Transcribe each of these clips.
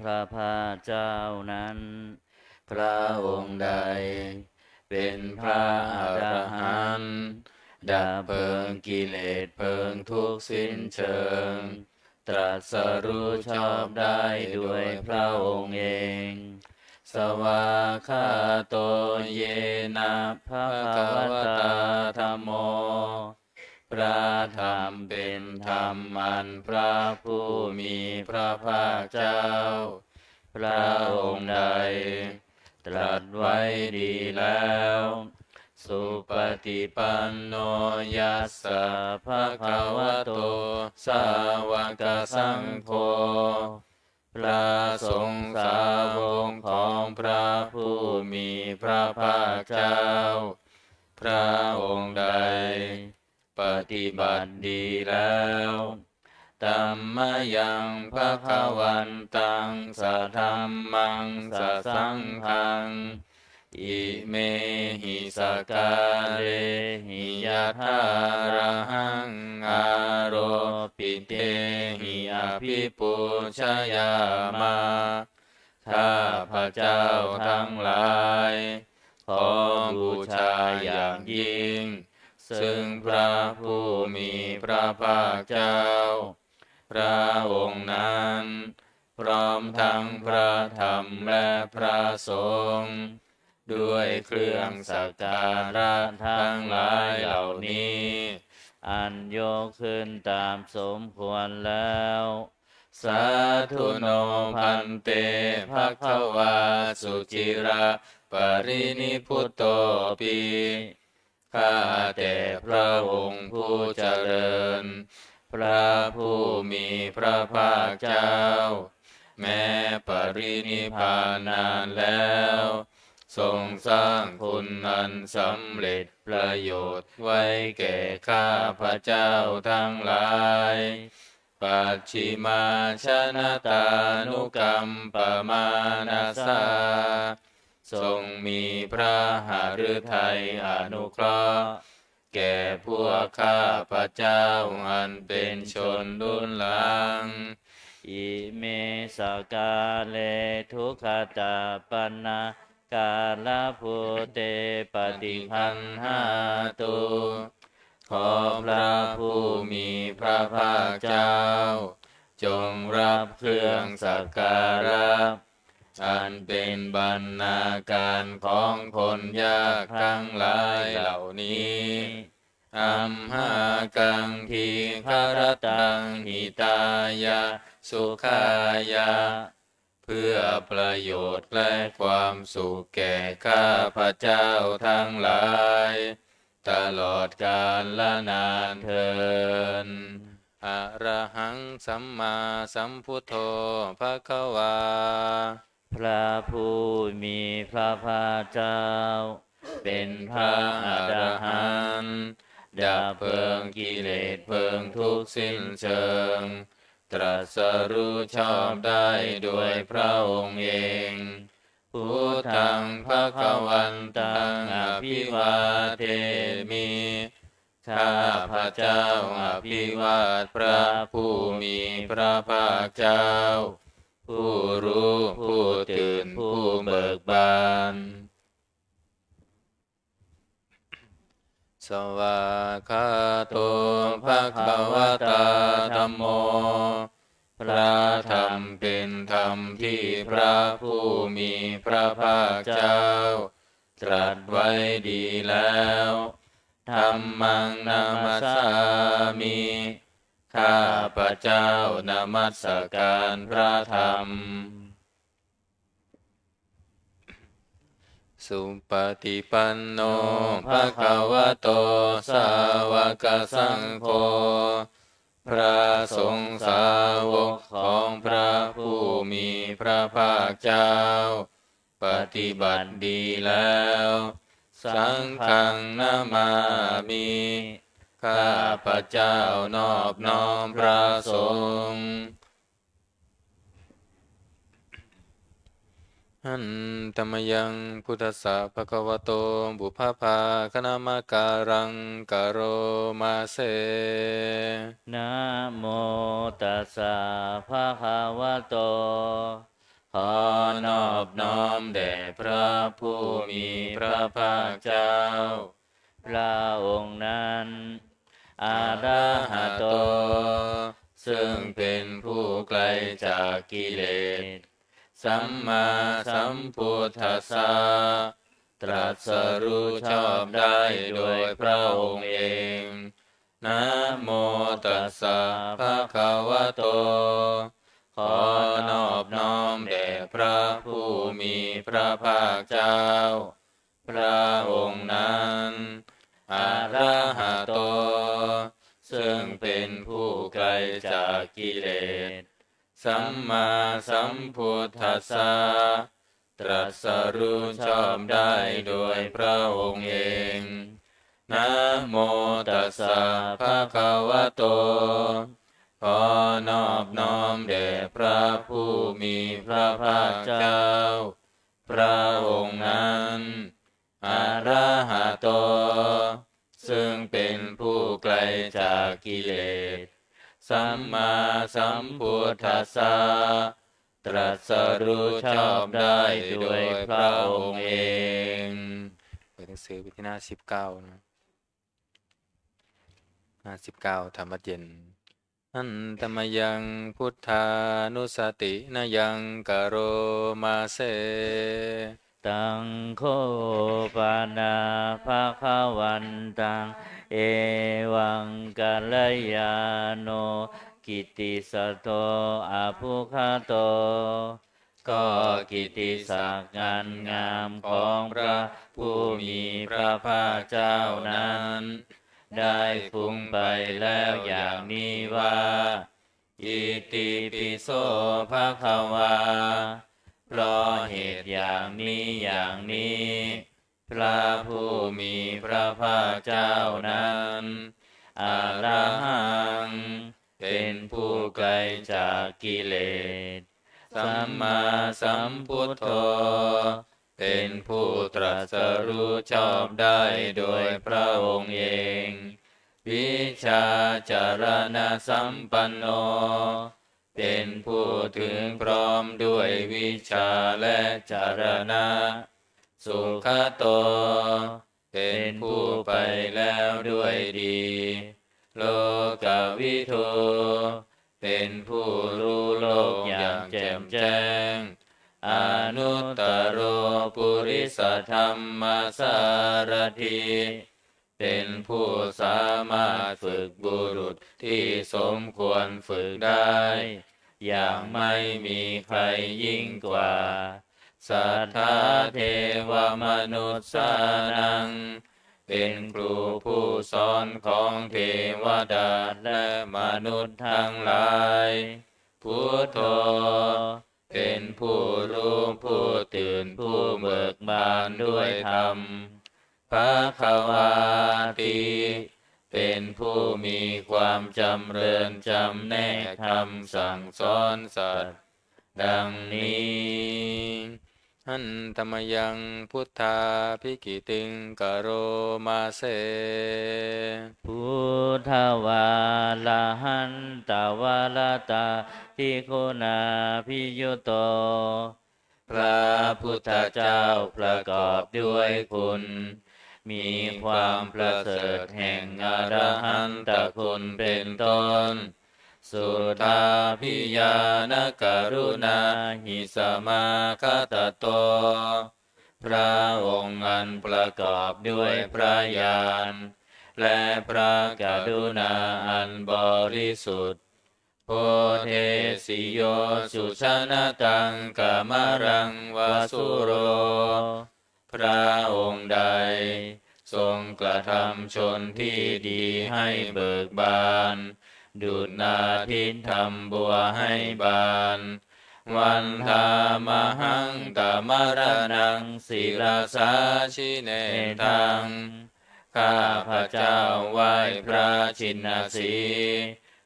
ระภาคเจ้านั้น พระองค์ใดเป็นพระอรหันต์ดับเพลิงกิเลสเพลิงทุกข์สิ้นเชิงตรัสรู้ชอบได้ด้วยพระองค์เองสวากขาโตเยนะภะคะวตาธัมโมพระธรรมเป็นธรรมอันพระผู้มีพระภาคเจ้าพระองค์ใดตรัสไว้ดีแล้วสุปฏิปันโนยัสสะภะคะวะโตสาวกสังโฆพระสงฆ์สาวกของพระผู้มีพระภาคเจ้าพระองค์ใดปฏิบัติดีแล้วธัมมยังภคะวันตังสัทธัมมังสัสสังฆังอิเมหิสกาเลหิยะถาระหังอาโรปิเตหิอภิปูชยามาข้าพระเจ้าทั้งหลายขอบูชาอย่างยิ่งซึ่งพระผู้มีพระภาคเจ้าพระองค์นั้นพร้อมทั้งพระธรรมและพระสงฆ์ด้วยเครื่องสักการะทั้งหลายเหล่านี้อันยกขึ้นตามสมควรแล้วสาธุโนพันเตภควาสุจิระปรินิพุตโตปิข้าแต่พระองค์ผู้เจริญพระผู้มีพระภาคเจ้าแม้ปรินิพพานนานแล้วทรงสร้างคุณอันสำเร็จประโยชน์ไว้แก่ข้าพระเจ้าทั้งหลายปัจฉิมาชนะตานุกรรมปมานาสาทรงมีพระหฤทัยอนุเคราะห์แก่พวกข้าพระเจ้าอันเป็นชนรุ่นหลังอิเมสกาเลทุกขตาปันนากาลภูเตปฏิคันหาตุขอพระผู้มีพระภาคเจ้าจงรับเครื่องสักการะอันเป็นบรรณาการของคนยากทั้งหลายเหล่านี้อัมหากังทีคารตังหิตายะสุขายะเพื่อประโยชน์และความสุขแก่ข้าพระเจ้าทั้งหลายตลอดกาลละนานเทอญอะระหังสัมมาสัมพุทโธภควาพระผู้มีพระภาคเจ้าเป็นพระอรหันต์ดับเพลิงกิเลสเพลิงทุกข์สิ้นเชิงตรัสรู้ชอบได้ด้วยพระองค์เองพุทธังภคะวันตังอภิวาเทมิข้าพระเจ้าอภิวาทพระผู้มีพระภาคเจ้าผู้รู้ผู้ตื่นผู้เบิกบานสวากขาโตภควตาธัมโมพระธรรมเป็นธรรมที่พระผู้มีพระภาคเจ้าตรัสไว้ดีแล้วธัมมังนามัสสามิข้าพระเจ้านมัสการพระธรรมสุปฏิปันโนภะคะวะโตสาวกสังโฆพระสงฆ์สาวกของพระผู้มีพระภาคเจ้าปฏิบัติดีแล้วสังฆังนามามิข้าพระเจ้านอบน้อมพระสงฆ์หันธรรมยังพุทธัสสะภะคะวะโตบุพพาคณามการังกโรมาเสนะโมตัสสะภะคะวะโต ขอนอบน้อมแด่พระผู้มีพระภาคเจ้าพระองค์นั้นอะระหะโตซึ่งเป็นผู้ไกลจากกิเลสสัมมาสัมพุทธัสสะตรัสรู้ชอบได้โดยพระองค์เองนะโมตัสสะภะคะวะโตขอนอบน้อมแด่พระผู้มีพระภาคเจ้าพระองค์นั้นอะระหะโตซึ่งเป็นผู้ไกลจากกิเลสสัมมาสัมพุทธัสสะตรัสรู้ชอบได้โดยพระองค์เองนะโมตัสสะภะคะวะโตขอนอบน้อมแด่พระผู้มีพระภาคเจ้าพระองค์นั้นอะระหะโตซึ่งเป็นผู้ไกลจากกิเลสสัมมาสัมพุทธัสสะตรัสรู้ชอบได้โดยพระองค์เองเปิดหนังสือวิธีหน้า19นะหน้า19ธรรมะเย็นอันตมยังพุทธานุสตินยังกโรมาเสตังโคปานาภาควันตังเอวังกัลยาโนกิตติสัตโตอาภุคโตก็กิตติศักดิ์งานงามของพระผู้มีพระภาคเจ้านั้นได้ฟุ้งไปแล้วอย่างนี้ว่าอิติปิโสภะคะวาเพราะเหตุอย่างนี้พระผู้มีพระภาคเจ้านั้นอะระหังเป็นผู้ไกลจากกิเลสสัมมาสัมพุทโธเป็นผู้ตรัสรู้ชอบได้โดยพระองค์เองวิชาจารณะสัมปันโนเป็นผู้ถึงพร้อมด้วยวิชาและจารณะสุขโตเป็นผู้ไปแล้วด้วยดีโลกวิทูเป็นผู้รู้โลกอย่างแจ่มแจ้งอนุตตโรปุริสธรรมสารถิเป็นผู้สามารถฝึกบุรุษที่สมควรฝึกได้อย่างไม่มีใครยิ่งกว่าสัทธาเทวมนุษย์สานังเป็นครูผู้สอนของเทวดาและมนุษย์ทั้งหลายพุทโธเป็นผู้รู้ผู้ตื่นผู้เบิกบานด้วยธรรมภควาติเป็นผู้มีความจำเริญจำแนกธรรมสั่งสอนสัตว์ดังนี้หันธรรมยังพุทธาภิกิติงกโรมาเสพุทธวาลาหันตวาลตาภิกขุนาภิยุโตพระพุทธเจ้าประกอบด้วยคุณมีความประเสริฐแห่งอรหันตคุณเป็นต้นสุทธาภิญาณกรุณาหิสมาคตโตพระองค์อันประกอบด้วยพระญาณและพระกรุณาอันบริสุทธิ์โพเทสิโยสุชนะตังกามรังวาสุโรพระองค์ใดทรงกระทำชนที่ดีให้เบิกบานดุจนาทินทำบัวให้บานวันธามหังตมรนังศิลาสาชิเนตังข้าพระเจ้าไหว้พระชินสี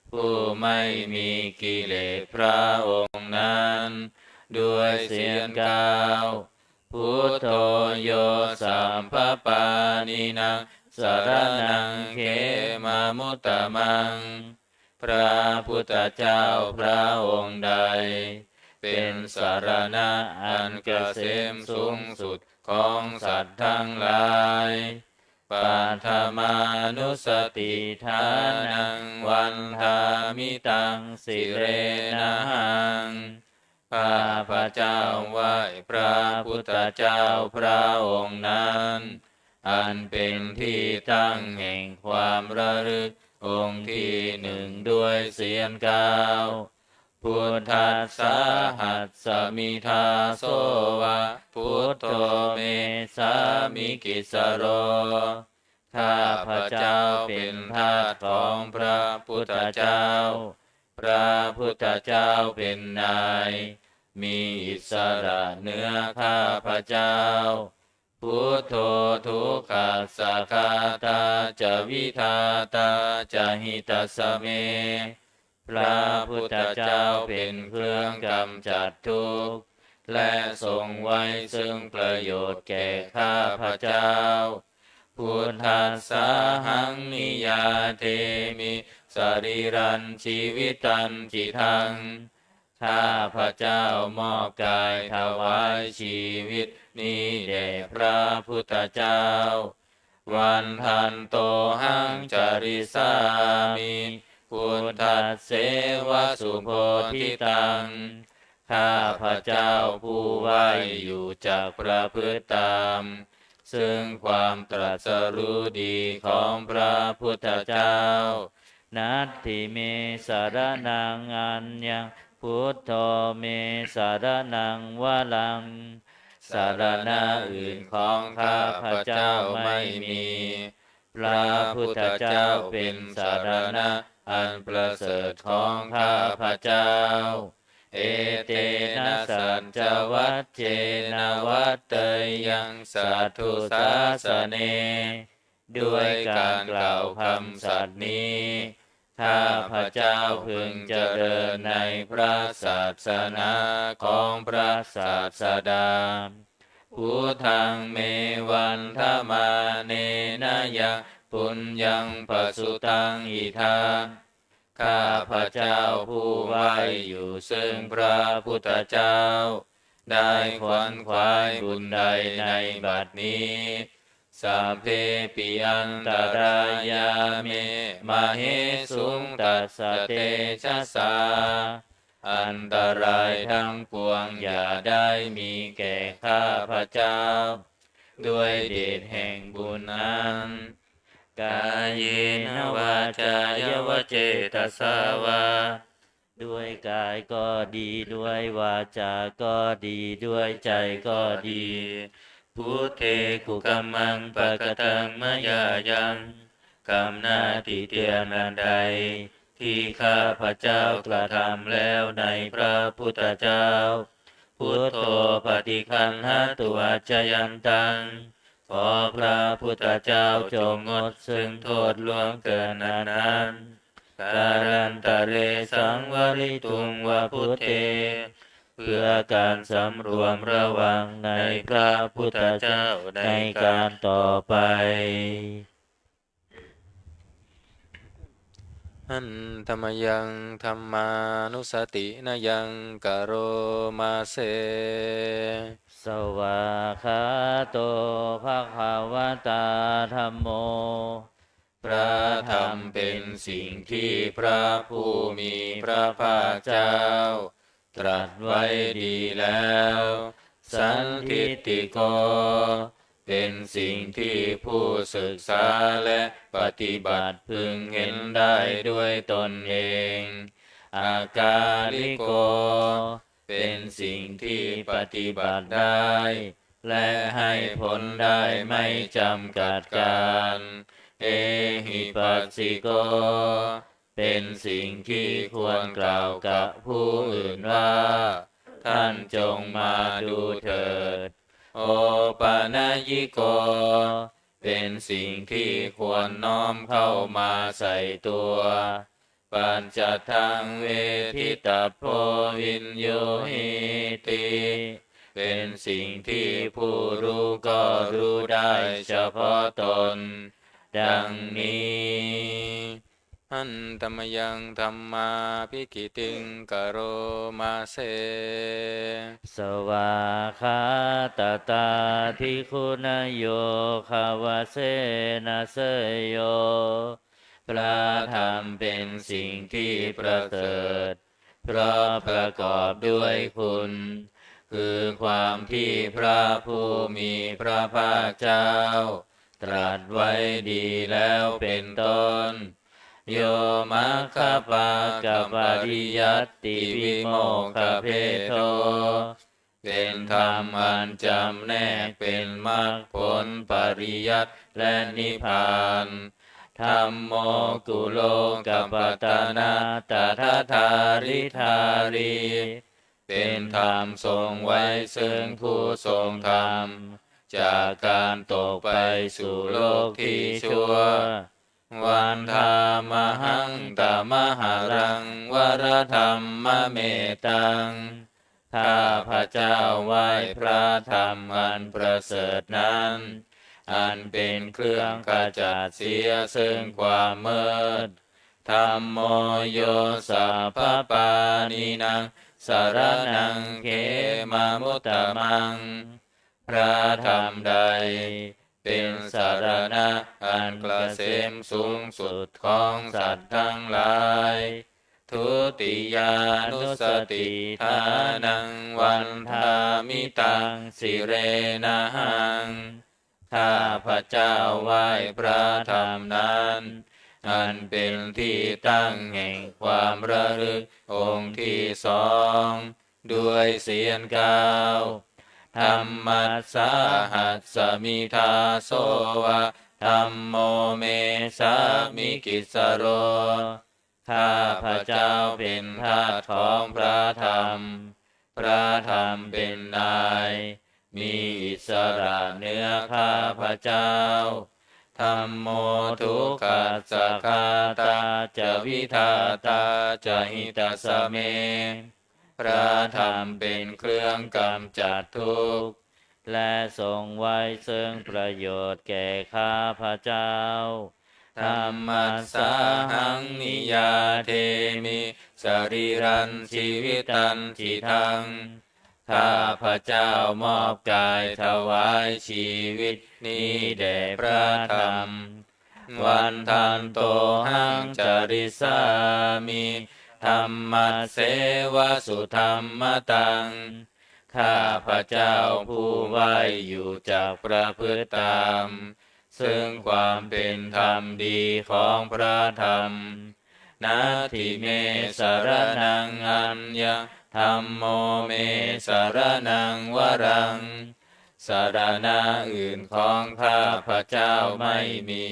ผู้ไม่มีกิเลสพระองค์นั้นด้วยเสียงกล่าวพุทโธโยสัมภปานินังสรณังเขมามุตตมังพระพุทธเจ้าพระองค์ใด เป็นสารณะอันเกษมสูงสุดของสัตว์ทั้งหลายปัทมานุสติทานังวันทามิตังสิเรนะหังข้าพระเจ้าไหว้พระพุทธเจ้าพระองค์นั้นอันเป็นที่ตั้งแห่งความระลึกองค์ที่หนึ่งด้วยเสียงกล่าวพุทธัสสะหัสสมิทาโสวะพุทโธเมสามิกิสโรข้าพระเจ้าเป็นทาสของพระพุทธเจ้าพระพุทธเจ้าเป็นนายมีอิสระเหนือข้าพระเจ้าพุทโธทุกขัสสะคาตาจะวิทาตาจะหิตสสเมพระพุทธเจ้าเป็นเครื่องกำจัดทุกข์และทรงไว้ซึ่งประโยชน์แก่ข้าพระเจ้าพุทธัสสะหังนิยาเทมิสรีรันชีวิตันจิทังข้าพระเจ้ามอบกายถวายชีวิตนี้แด่พระพุทธเจ้าวันทันโตหังจาริสามิพุทธัสเสวสุโพธิตังข้าพระเจ้าผู้ไหวอยู่จากประพฤติตามซึ่งความตรัสรู้ดีของพระพุทธเจ้านัตถิเมสารนังอัญญังพุทโธเมสารนังวะลังสารณะอื่นของข้าพระเจ้าไม่มีพระพุทธเจ้าเป็นสารณะอันประเสริฐของข้าพระเจ้าเอเตนะสัจจวัชเชนะวัตเตยังสัทธุสาสเนด้วยการกล่าวคำสัตย์นี้ข้าพระเจ้าพึงเจริญในพระศาสนาของพระศาสดาพุทธังเมวันทมาเนนะยังปุญญังปสุตังอิทาข้าพระเจ้าผู้ไหวอยู่ซึ่งพระพุทธเจ้าได้ขวนขวายบุญใดในบัดนี้สัพเพปิอันตรายาเมมาเหสุงตัสสะเตชะสาอันตรายทั้งปวงอย่าได้มีแก่ข้าพระเจ้าด้วยเดชแห่งบุญนั้นกายเยนวาจายวเจตสาวาด้วยกายก็ดีด้วยวาจาก็ดีด้วยใจก็ดีพุทเทกุกัมมังปะกตังมยายังกรรมหน้าที่เตียนอันใดที่ข้าพระเจ้ากระทำแล้วในพระพุทธเจ้าพุทโธปฏิคันหตุอัจจยันตังขอพระพุทธเจ้าจงงดซึ่งโทษล่วงเกินนั้นการันตะเรสังวริตุงวะพุทเทเพื่อการสำรวมระวังในพระพุทธเจ้าในการต่อไปอันธรรมยังธรรมานุสตินะยังกโรมาเสสวาคาโตภควตาธัมโมพระธรรมเป็นสิ่งที่พระผู้มีพระภาคเจ้าตรัสไว้ดีแล้วสันทิฏฐิโกเป็นสิ่งที่ผู้ศึกษาและปฏิบัติพึงเห็นได้ด้วยตนเองอากาลิโกเป็นสิ่งที่ปฏิบัติได้และให้ผลได้ไม่จำกัดการเอหิปัสสิโกเป็นสิ่งที่ควรกล่าวกับผู้อื่นว่าท่านจงมาดูเถิดโอปานายิโกเป็นสิ่งที่ควรน้อมเข้ามาใส่ตัวปัญจทังเวทิตาโพวินโยหิติเป็นสิ่งที่ผู้รู้ก็รู้ได้เฉพาะตนดังนี้ หันตมยังธรรมาภิกิติงกโรมาเสสวาคาตตาทิคุณโยคาวาเสนะเสยโยพระธรรมเป็นสิ่งที่ประเสริฐเพราะประกอบด้วยคุณคือความที่พระผู้มีพระภาคเจ้าตรัสไว้ดีแล้วเป็นต้นโยมัคคปากปริยัตติวิโมกขเพโทเป็นธรรมอันจำแนกเป็นมรรคผลปริยัติและนิพพานธัมโมกุโลกัปปตนาตถาธาริธารีเป็นธรรมทรงไว้ซึ่งผู้ทรงธรรมจากการตกไปสู่โลกที่ชั่ววันธามหังตมหารังวรธรรมเมตังข้าพระเจ้าไหว้พระธรรมอันประเสริฐนั้นอันเป็นเครื่องขจัดเสียซึ่งความมืดธัมโมโยสัพพปานินังสารนังเขมามุตตมังพระธรรมใดเป็นสารณะอันเกษมสูงสุดของสัตว์ทั้งหลายทุติยานุสติทานังวันทามิตังสิเรนะหังข้าพระเจ้าไหว้พระธรรมนั้นอันเป็นที่ตั้งแห่งความระลึกองค์ที่สองด้วยเสียงกล่าวธรรมัสสาหัสสมิทาโสวะธัมโมเมสามิกิสโรข้าพระเจ้าเป็นทาสของพระธรรมพระธรรมเป็นนายมีอิสระเหนือข้าพระเจ้าธัมโมทุกขัสสะคาตาจะวิทาตาจะหิตสสเมพระธรรมเป็นเครื่องกำจัดทุกข์และทรงไว้ซึ่งประโยชน์แก่ข้าพระเจ้าธัมมัสสาหังนิยาเทมิสรีรันชีวิตันทิทังข้าพระเจ้ามอบกายถวายชีวิตนี้แด่พระธรรมวันทันโตหังจริสามิธรรมัสเสวสุธรรมตังข้าพระเจ้าผู้ไหวอยู่จากประพฤติตามซึ่งความเป็นธรรมดีของพระธรรมนาทิเมสารนังอัญญธัมโมเมสารนังวรังสารณะอื่นของข้าพระเจ้าไม่มี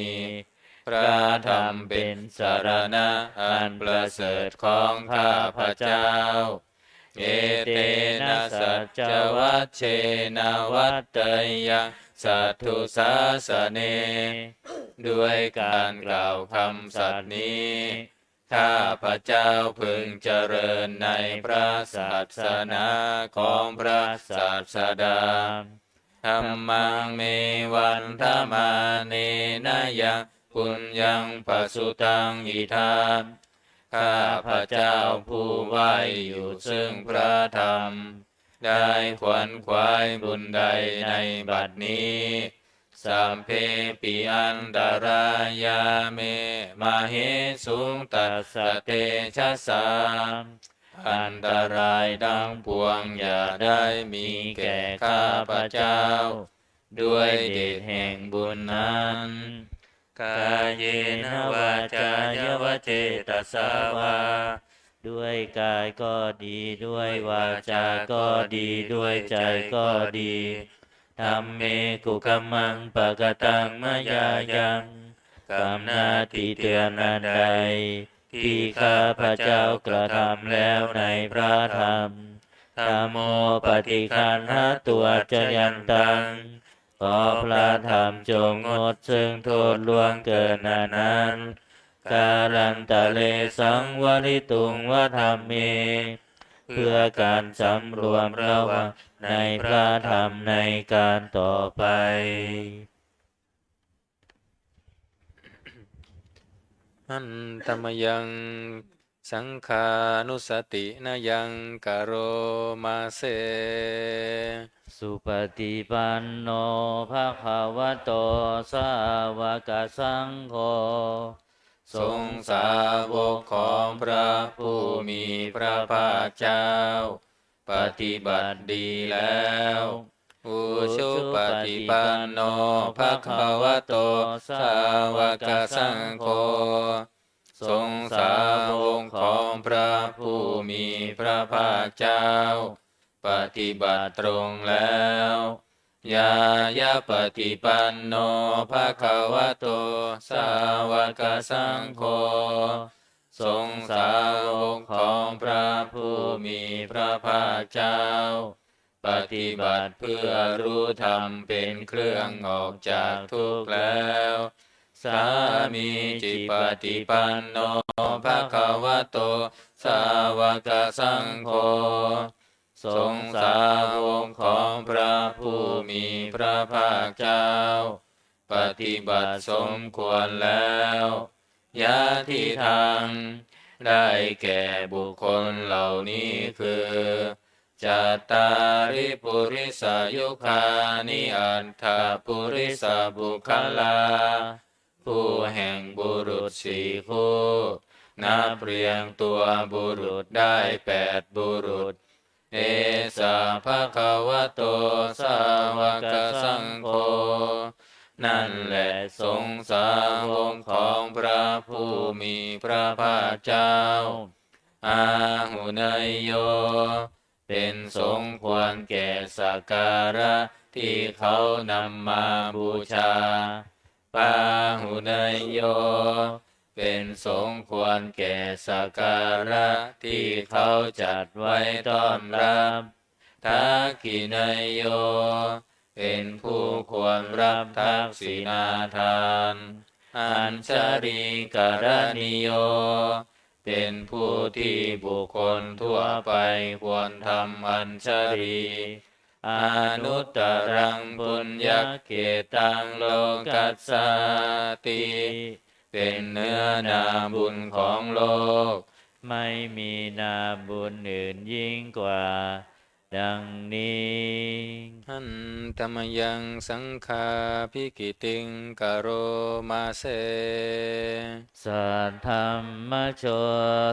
พระธรรมเป็นสารณะอันประเสริฐของข้าพระเจ้าเอเตนะสัจจวัชเชนะวัตเตยังสัทธุสาสเนด้วยการกล่าวคำสัตย์นี้ข้าพระเจ้าพึงเจริญในพระศาสนาของพระศาสดาธัมมังเมวันธมาเนนะยังปุญญังปสุตังอิทานข้าพระเจ้าผู้ไหวอยู่ซึ่งพระธรรมได้ขวนขวายบุญใดในบัดนี้สัมเพปิอันตรายาเมมาเหสุงตัสสะเตชะสามอันตรายดังปวงอย่าได้มีแก่ข้าพระเจ้าด้วยเดชแห่งบุญนั้นกายเยนะวาจายวเจตสาวาด้วยกายก็ดีด้วยวาจาก็ดีด้วยใจก็ดีธัมเมกุกัมมังปะกตังมะยายังกรรมหน้าที่เตือนอันใดที่ข้าพระเจ้ากระทำแล้วในพระธรรมธัมโมปฏิคันหาตัวจยันตังขอพระธรรมจงงดซึ่งโทษล่วงเกินนั้นกาลันตะเลสังวริตุงวธรรมเมเพื่อการสำรวมระวังในพระธรรมในการต่อไป หันธรรมยังสังขานุสตินายังกโรมาเสสุปฏิปันโนภะคะวะโตสาวกสังโฆทรงสาวกของพระผู้มีพระภาคเจ้าปฏิบัติดีแล้วอุชุปฏิปันโนภะคะวะโตสาวกสังโฆทรงสาวกของพระผู้มีพระภาคเจ้าปฏิบัติตรงแล้วยายาปฏิปันโนภะคะวะโตสาวกสังโฆทรงสาวกของพระผู้มีพระภาคเจ้าปฏิบัติเพื่อรู้ธรรมเป็นเครื่องออกจากทุกข์แล้วสามีจิปฏิปันโนภะคะวะโตสาวกสังโฆทรงสาวกของพระผู้มีพระภาคเจ้าปฏิบัติสมควรแล้วยะทิทางได้แก่บุคคลเหล่านี้คือจัตตาริปุริสายุคานิอัตถปุริสบุคลาผู้แห่งบุรุษสี่คู่นับเรียงตัวบุรุษได้8บุรุษเอสาภะคะวะโตสาวกสังโฆนั่นแหละสงสาวกของพระผู้มีพระภาคเจ้าอาหุเนยโยเป็นสงควรแก่สักการะที่เขานำมาบูชาปาหุเนยโยเป็นสงควรแก่สักการะที่เขาจัดไว้ต้อนรับทักขิเนยโยเป็นผู้ควรรับทักษิณาทานอัญชริกรณิโยเป็นผู้ที่บุคคลทั่วไปควรทำอัญชลีอนุตตรังปุญญเกตังโลกัสสติเป็นเนื้อนาบุญของโลกไม่มีนาบุญอื่นยิ่งกว่าดังนี้หันธรรมยังสังฆาภิกิติงกโรมาเสสัทธัมมโช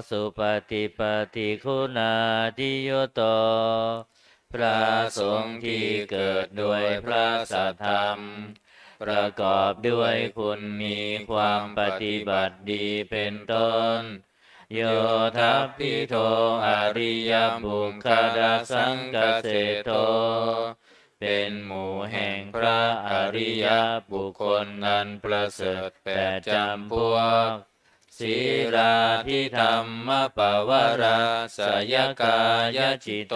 สุปฏิปฏิคุณาทิโยโตพระสงฆ์ที่เกิดด้วยพระสัทธรรมประกอบด้วยคุณมีความปฏิบัติดีเป็นต้นโยทัพพิโทอริยบุคคลสังกเสโตเป็นหมู่แห่งพระอริยบุคคลนันประเสริฐ8จำพวกศีราธิธรรมปวาราสยกายจิตโต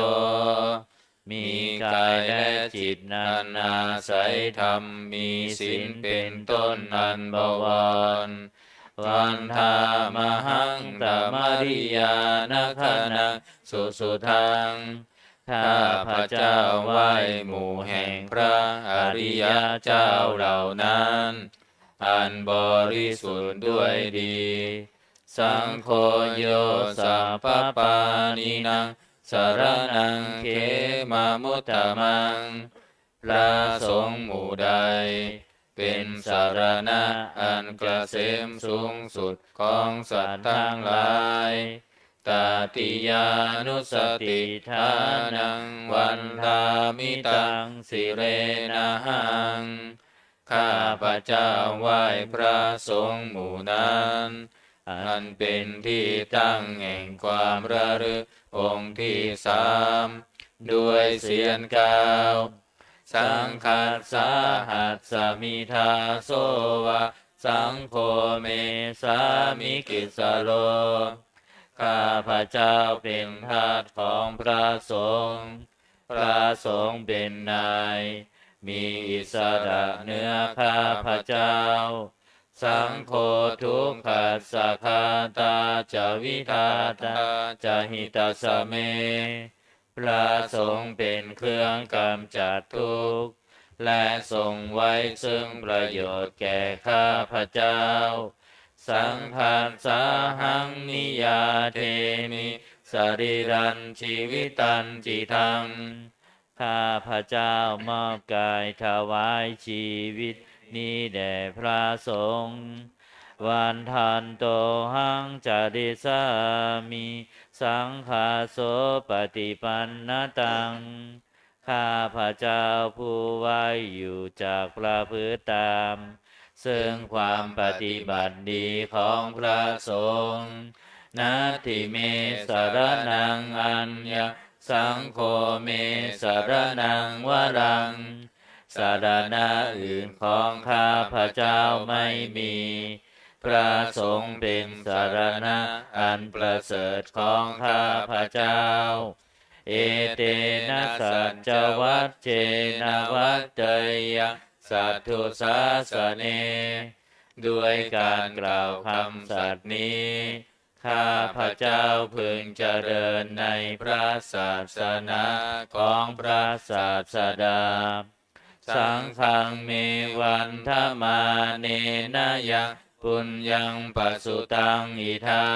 มีกายและจิตนันอาศัยธรรมมีศีลเป็นต้นนันบวรวันธามหังตมริยานาคนังสุทังข้าพระเจ้าไหว้หมู่แห่งพระอริยเจ้าเหล่านั้นอันบริสุทธิ์ด้วยดีสังโฆโยสัพพปานินังสรณังเขมามุตตมังพระสงฆ์หมู่ใดเป็นสารณะอันเกษมสูงสุดของสัตว์ทั้งหลายตติยานุสติทานังวันทามิตังสิเรนะหังข้าพระเจ้าไหว้พระสงฆ์หมู่นั้นอันเป็นที่ตั้งแห่งความระลึกองค์ที่3ด้วยเสียงกล่าวสังคัสสาหัสสมิทาโสวะสังโฆเมสามิกิสโลข้าพระเจ้าเป็นทาสของพระสงฆ์พระสงฆ์เป็นนายมีอิสระเหนือข้าพระเจ้าสังโฆทุกขัสสะคาตาจวิทาตาจหิตาสเมพระสงฆ์เป็นเครื่องกำจัดทุกข์และทรงไว้ซึ่งประโยชน์แก่ข้าพระเจ้า สังฆาสาหังนิยาเทมิสรีรันชีวิตันจิตังข้าพระเจ้ามอบกายถวายชีวิตนี้แด่พระสงฆ์วันทันโตหังจาริสามิสังฆาโสปฏิปันนตังข้าพระเจ้าผู้ไว้อยู่จากประพฤติตามซึ่งความปฏิบัติดีของพระสงฆ์นัตถิเมสรนังอัญญสังโฆเมสรนังวรังสารณะอื่นของข้าพระเจ้าไม่มีพระสงฆ์เป็นสารณะอันประเสริฐของข้าพระเจ้าเอเตนะสัจจวัชเชนะวัตเตยะสัทธุสาสเนด้วยการกล่าวคำสัตย์นี้ข้าพระเจ้าพึงเจริญในพระศาสนาของพระศาสดาสังฆังเมวันทมาเนนะยังปุญญังปสุตังอิทา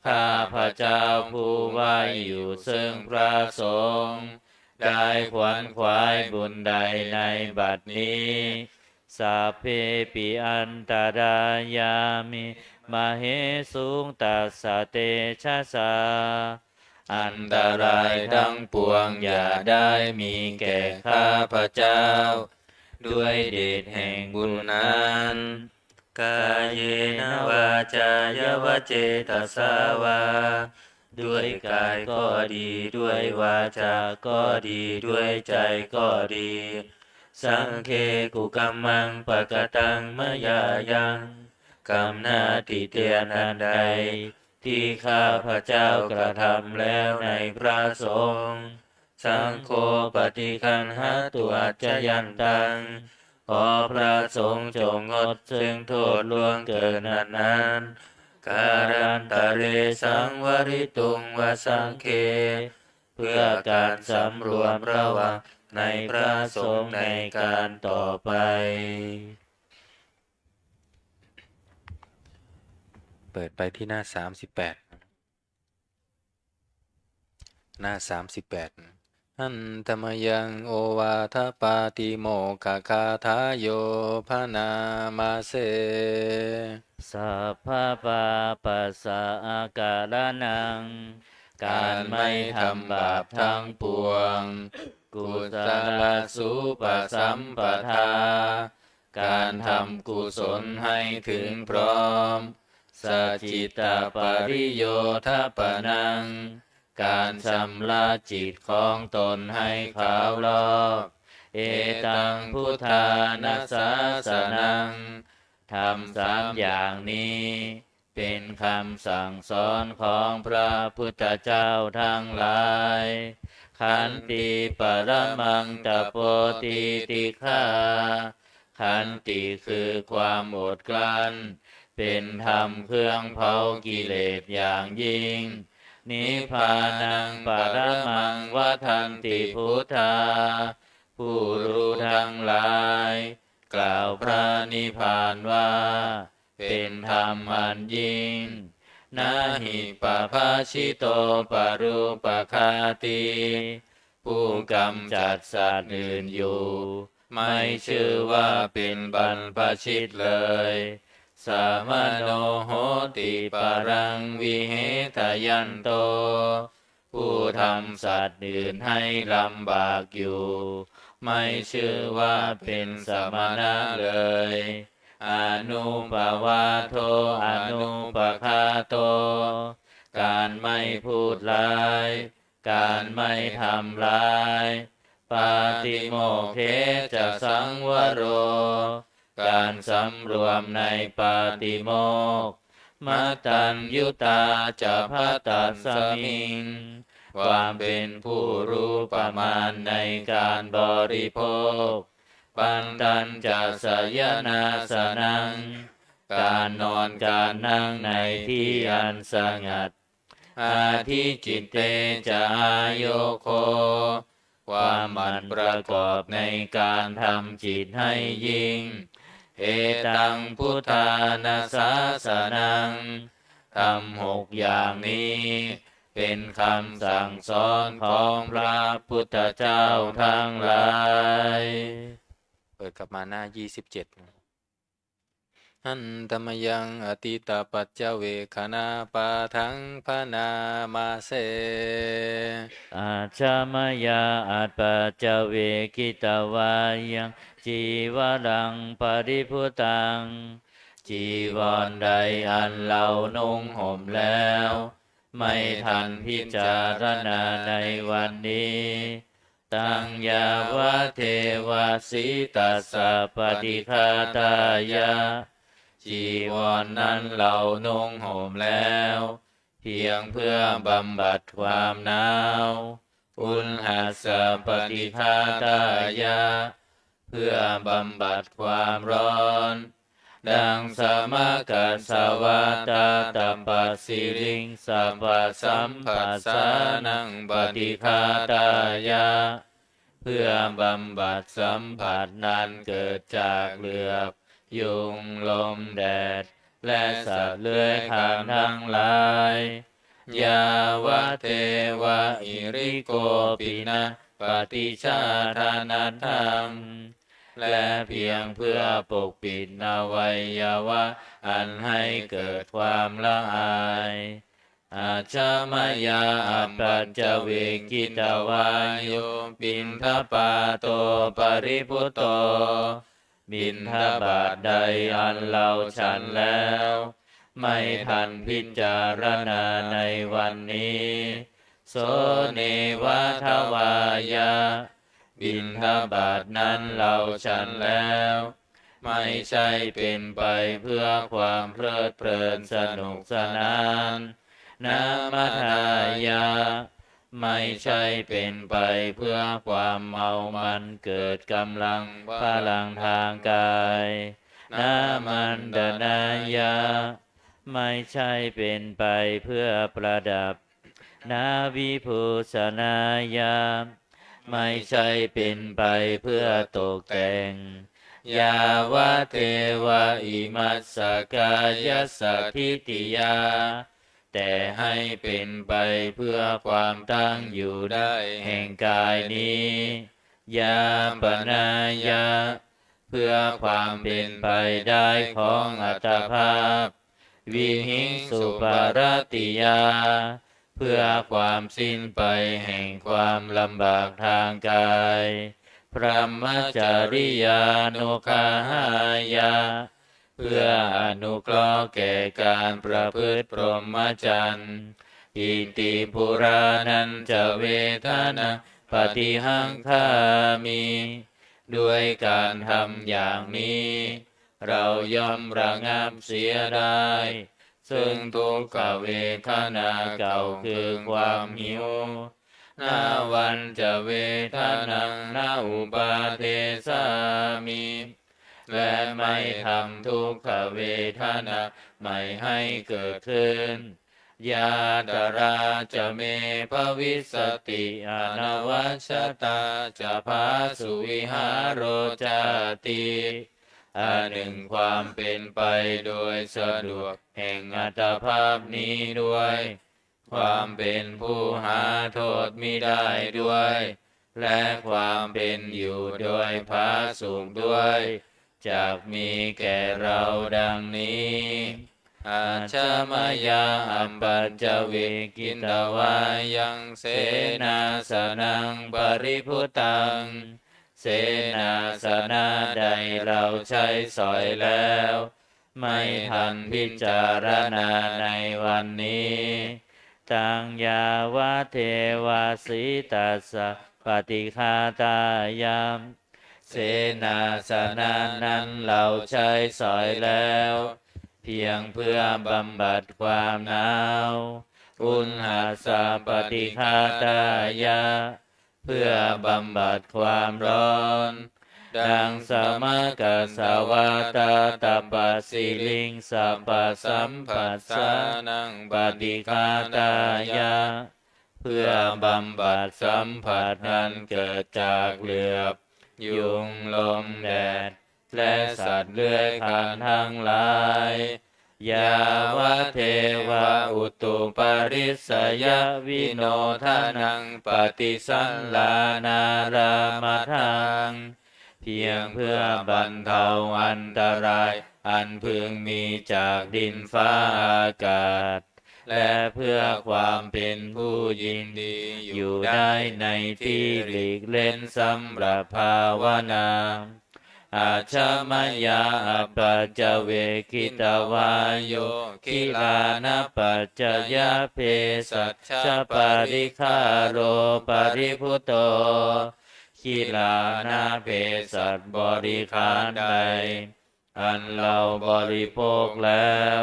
ข้าพระเจ้าผู้ไว้อยู่ซึ่งพระสงฆ์ได้ขวนขวายบุญใดในบัดนี้สัพเพปิอันตรายามิมเหสุงตัสสะเตชะสาอันตรายทั้งปวงอย่าได้มีแก่ข้าพระเจ้าด้วยเดชแห่งบุญนั้นกายเยนะวาจายวเจตสาวาด้วยกายก็ดีด้วยวาจาก็ดีด้วยใจก็ดีสังเคกุกัมมังปะกตังมยายังกรรมหน้าที่เตียนอันใดที่ข้าพระเจ้ากระทำแล้วในพระสงฆ์สังโฆปฏิคันหาตุอัจจยันตังขอพระสงฆ์จงงดซึ่งโทษล่วงเกินนั้นการันตะเรสังวริตุงวสังเคเพื่อการสำรวมระวังในพระสงฆ์ในการต่อไปเปิดไปที่หน้า38หน้า38อันตมยังโอวาทปาติโมกขคาทาโยพนามาเสสัพพะปาปัสสะอาการนังการไม่ทำบาปทั้งปวงกุศลสุปสัมปทาการทำกุศลให้ถึงพร้อมสัจจิตาปริโยทปนังการชำระจิตของตนให้ขาวลอกเอตังพุทธานัสสาสนังทำ3อย่างนี้เป็นคำสั่งสอนของพระพุทธเจ้าทั้งหลายขันติปรมังตโปติติฆาขันติคือความอดกลั้นเป็นธรรมเครื่องเผากิเลสอย่างยิ่งนิพพานังปรมังวทันติพุทธาผู้รู้ทั้งหลายกล่าวพระนิพพานว่าเป็นธรรมอันยิ่งนาหิปภาชิโตปรูปคาติผู้กำจัดสัตว์อื่นอยู่ไม่ชื่อว่าเป็นบรรพชิตเลยสามโนโหติปรังวิเหทยันโตผู้ทำสัตว์อื่นให้ลำบากอยู่ไม่ชื่อว่าเป็นสมณะเลยอนุปวาโทอนุปคาโตการไม่พูดร้ายการไม่ทำร้ายปาติโมกเขจะสังวโรการสำรวมในปาติโมกข์มัตตัญญุตาจะภัตตัสสมิงความเป็นผู้รู้ประมาณในการบริโภคปันตัญจะสยนาสนังการนอนการนั่งในที่อันสงัดอาทิจิตเตจะโยโคความมันประกอบในการทำจิตให้ยิ่งเห เอตังพุทธานาสาสนังธรรม6อย่างนี้ เป็นคำสั่งสอนของพระพุทธเจ้าทั้งหลายเปิดกลับมาหน้า27หันตมยังอติตาปัจจเวคณาปาทังพนามาเสอาชามยาอัตปัจจเวกิตวายังจีวรังปริพุตังจีวรใดอันเรานุ่งห่มแล้วไม่ทันพิจารณาในวันนี้ตังยาวะเทวาสิตัสสะปฏิฆาตายะจีวรนั้นเรานุ่งห่มแล้วเพียงเพื่อบำบัดความหนาวอุณหสะปฏิฆาตายะเพื่อบำบัดความร้อนดังสมกัสสวาตาตัปปสิริงสัพพสัมปัสสานังปฏิฆาตายะเพื่อบำบัดสัมผัสนั้นเกิดจากเหลือบยุงลมแดดและสัตว์เลื้อยคลานทั้งหลายยาวะเทวะอิริโกปินะปฏิชาทานัตถังและเพียงเพื่อปกปิดอวัยวะอันให้เกิดความละอายอาชามายาอัปปัจจเวกิตวายโยปินทปาโตปริพุตโตบิณฑบาตใดอันเราฉันแล้วไม่ทันพิจารณาในวันนี้โสเนวะทวายาบิณฑบาตนั้นเราฉันแล้วไม่ใช่เป็นไปเพื่อความเพลิดเพลินสนุกสนานนามัทายาไม่ใช่เป็นไปเพื่อความเมามันเกิดกำลังพลังทางกายนามันดนายาไม่ใช่เป็นไปเพื่อประดับนาวิภูสนายาไม่ใช่เป็นไปเพื่อตกแต่งยาวะเทวะอิมัสสกายสัทธิติยาแต่ให้เป็นไปเพื่อความตั้งอยู่ได้แห่งกายนี้ยาปนายาเพื่อความเป็นไปได้ของอัตภาพวิหิงสุปารติยาเพื่อความสิ้นไปแห่งความลำบากทางกายพรหมจาริยานุคาหายาเพื่ออนุเคราะห์แก่การประพฤติพรหมจรรย์อิติปุรานันจะเวทนาปฏิหังคามิด้วยการทำอย่างนี้เราย่อมระงับเสียได้ซึ่งทุกขเวทนาเก่าคือความหิวนาวันจะเวทนังนาอุปาเทสามิและไม่ทำทุกขเวทนาไม่ให้เกิดขึ้นยาตราจะเมภวิสติอนวัชตาจะพาสุวิหารโรจาติอันหนึ่งความเป็นไปโดยสะดวกแห่งอัตภาพนี้ด้วยความเป็นผู้หาโทษมิได้ด้วยและความเป็นอยู่โดยพาสุขด้วยจากมีแก่เราดังนี้อาชามายาอัปปัจจเวกิตวายังเสนาสนังปริพุตังเสนาสนะใดเราใช้สอยแล้วไม่ทันพิจารณาในวันนี้ตังยาวะเทวาสิตัสสะปฏิฆาตายามเสนาสนะนั้นเราใช้สอยแล้วเพียงเพื่อบำบัดความหนาวอุณหสะปฏิฆาตายะเพื่อบำบัดความร้อนดังสมกัสสวาตาตัปปสิลิงสัพพสัมปัสสานังปฏิฆาตายะเพื่อบำบัดสัมผัสนั้นเกิดจากเหลือบยุงลมแดด และสัตว์เลื้อยคลานทั้งหลายยาวะเทวะอุตุปาริสยวิโนทานังปฏิสัลลานารามทังเพียงเพื่อบรรเทาอันตรายอันพึงมีจากดินฟ้าอากาศและเพื่อความเป็นผู้ยินดีอยู่ได้ในที่หลีกเล่นสำหรับภาวนาอาชมยาปัจจเวกิตวายโยคิลานะปัจจยเพสัชชะปริคาโรปริพุตโตคิลานะเพสัชบริขารใดอันเราบริโภคแล้ว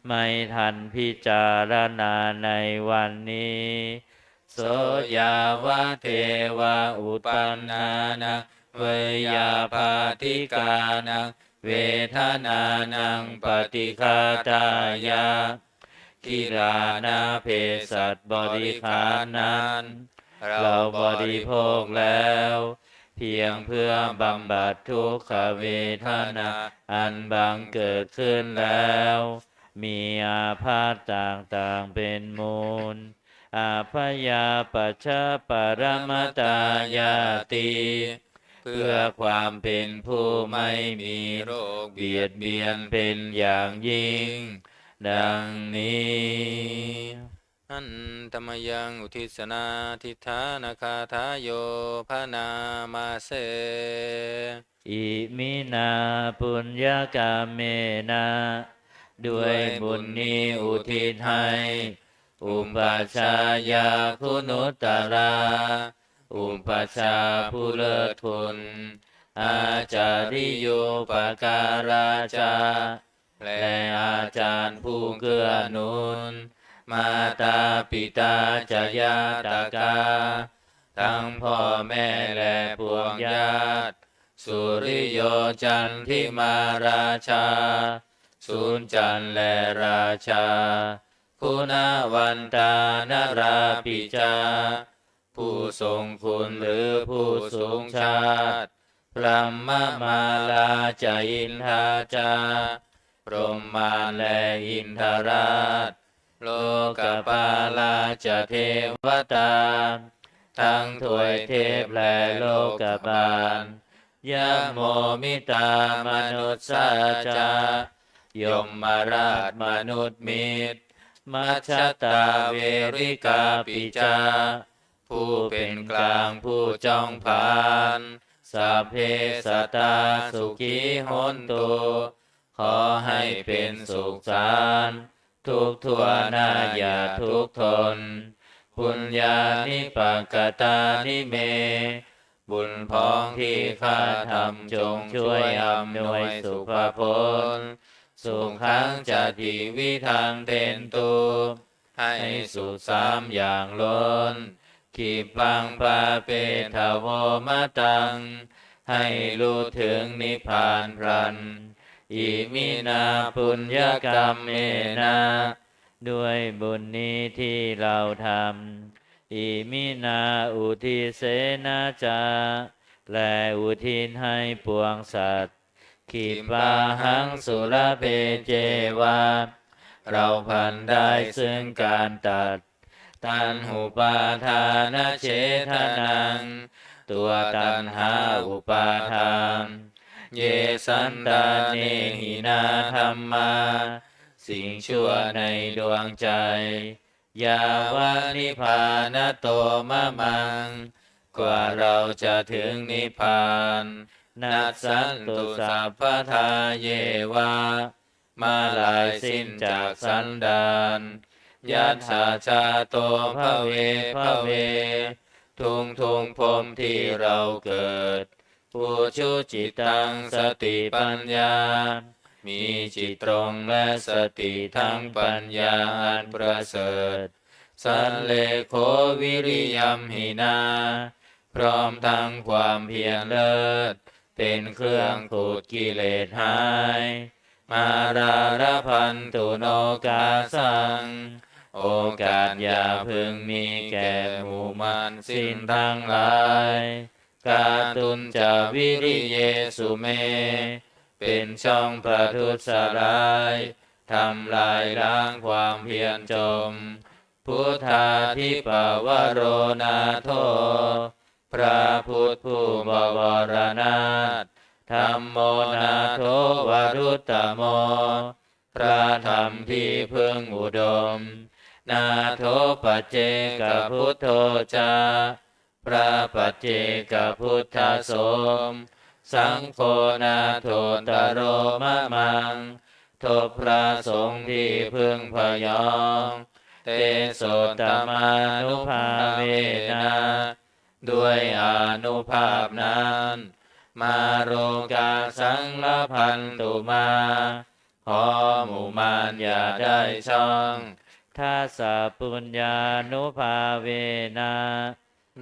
ไม่ทันพิจารณาในวันนี้โสยาวะเทวะอุปันนานะเวยาภาติกานังเวทนานังปฏิฆาตายากิรานาเพสัชบริขารนั้นเราบริโภคแล้วเพียงเพื่อบำบัดทุกขเวทนาอันบังเกิดขึ้นแล้วมีอาพาธต่างๆเป็นมูลอาพยาปัชชะปรมตายาติเพื่อความเป็นผู้ไม่มีโรคเบียดเบียนเป็นอย่างยิ่งดังนี้อันธรรมยังอุทิศนาทิฏฐานาคาทายโยพนามาเสอิมินาปุญญกาเมนะด้วยบุญนี้อุทิศให้อุปัชฌายาคุณุตตราอุปัชฌาย์ผู้เลิศคุณอาจาริโยปการาจาและอาจารย์ผู้เกื้อหนุนมาตาปิตาจายาตากาทั้งพ่อแม่และพวกญาติสุริโยจันทิมาราชาสุนจันและราชาคุณวันตานราปิจาผู้ทรงคุณหรือผู้สูงชาติพระมมาลาจาอินทาจาพรหมานและอินทราชโลกปาลาจเทวตาทั้งถวยเทพและโลกบาลยะโมมิตามนุษสาจายมมาราชมนุษย์มิตรมัชฌตาเวริกาปิจาผู้เป็นกลางผู้จ้องผานสัพเพสัตตาสุขีโหนตุขอให้เป็นสุขสารทุกทั่วหน้าอย่าทุกข์ทนปุญญานิปักกตานิเมบุญพ้องที่ข้าทำจงช่วยอำนวยสุภผลสุขังจะทีวิทังเทนตุให้สุขสามอย่างล้นขีปังปาเปทโวมะตังให้รู้ถึงนิพพานพลันอิมินาปุญญกรรมเมนะด้วยบุญนี้ที่เราทำอิมินาอุทิเสนาจาและอุทิศให้ปวงสัตว์ขีปาหังสุรเพเจวาเราพันได้ซึ่งการตัดตัณหุปาทานเฉทนังตัวตัณหาอุปาทานเยสันตาเนหินาธรรมาสิ่งชั่วในดวงใจยาวานิพพานโตมะมังกว่าเราจะถึงนิพพานนัสสันตุสัพพทาเยวามาลายสิ้นจากสันดานยัตถาชาโตภเวภเวทุงพรหมที่เราเกิดผู้ชุจิตตังสติปัญญามีจิตตรงและสติทั้งปัญญาอันประเสริฐสันเลโควิริยัมหินาพร้อมทั้งความเพียรเลิศเป็นเครื่องขูดกิเลสหายมาราระพันตุโนกาสังโอกาสอย่าพึงมีแก่หมู่มารสิ้นทั้งหลายกาตุนจะวิริเยสุเม เป็นช่องประทุษร้ายทำลายล้างความเพียรจมพุทธาธิปวโรนาโถพระพุทธผู้บวรนาถธัมโมนาโถวรุตตโมพระธรรมที่พึงอุดมนาโถปัจเจกพุทโธจาพระปัจเจกพุทธสมสังโฆนาโถตโรมะมังทบพระสงฆ์ที่พึงพยองเตโสตมานุภาเวนะด้วยอานุภาพนั้นมาโรกาสังลพันตุมาขอหมู่มารอย่าได้ช่องทัสสะปุญญานุภาเวนะ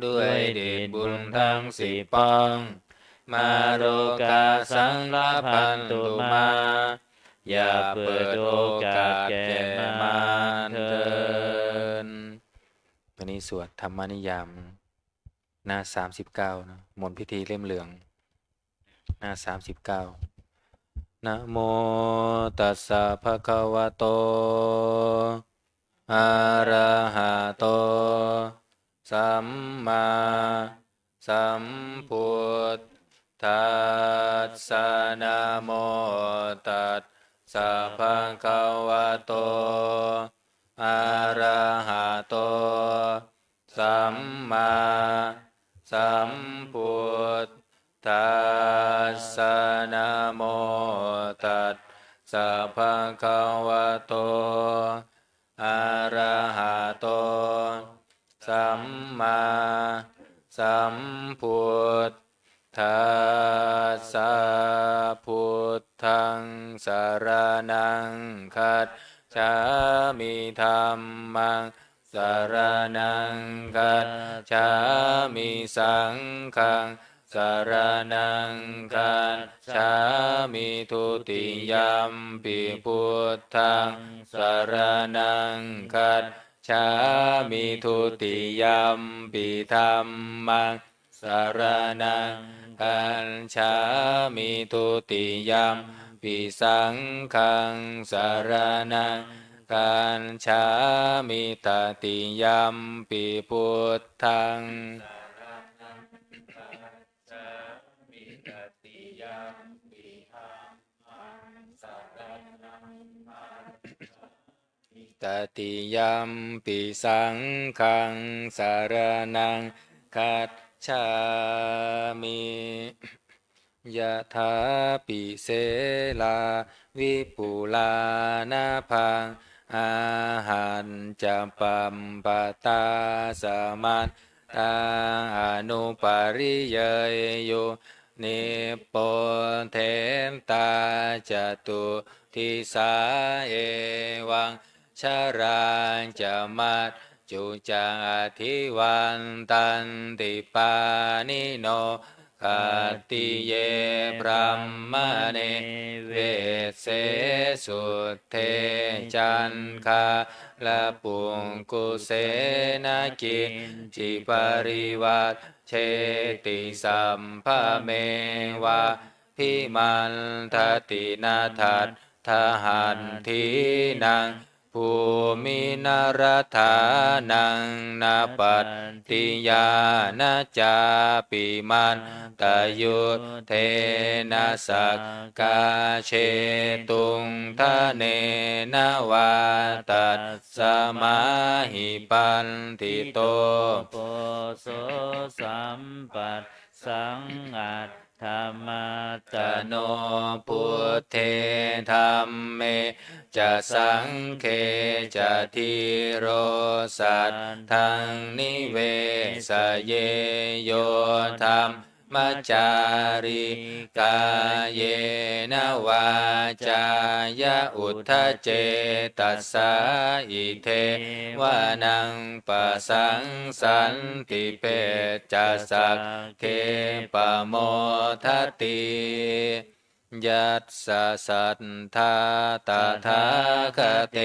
ด้วยเดชบุญทั้งสี่ป้องมาโรกาสังลพันตุมาอย่าเปิดโอกาสแก่มารเถิดวันนี้สวดธรรมนิยามหน้า39นะมนต์พิธีเล่มเหลืองหน้า39นะโมตัสสะภะคะวะโตอะระหะโตสัมมาสัมพุทธัสสะนะโมตัสสะภะคะวะโตอะระหะโตสัมมาสัมพุทธัสสะนะโมตัสสะภะคะวะโตอะระหะโตสัมมาสัมพุทธัสสะพุทธังสรณังคัจฉามิธัมมังสรณังคัจฉามิสังฆังสรณังคัจฉามิทุติยัมปิพุทธังสรณังคัจฉามิทุติยัมปิธัมมังสรณังคัจฉามิทุติยัมปิสังฆังสรณังคัจฉามิตติยัมปิพุทธังตติยัมปิสังฆังสรณังคัจฉามิยะถาปิเสลาวิปุลานาภังอาหันจะปัมปะตาสมัตตาอนุปริเยยโยนิปโปเทนตาจตุทิสาเอวังชราจะมัจจุจังอธิวันตันติปานิโนกัตติเยพรหมเนเวเสสุเทจันคาละปุงกุเสนากิจิปริวัตเชติสัมภเมวะพิมันทตินาทัตทหันทีนังภูมินารธานังนาปัตติยานาจาปิมันตยุเทนะสักกาเชตุงทะเนนะวาตัสสมาหิปันติโตโปโสสัมปัสสังอัตธรรมัตตโนพุทเทธัมเมจะสังเคจะทิโรสัตทังนิเวสเยโยธรรมมัจจาริกายเยนะวาจายะอุทธเจตัสสะอิเทวานังปัสสังสันติเปจัสสักเคปโมทัตติยัสสะสัทธาตถาคเต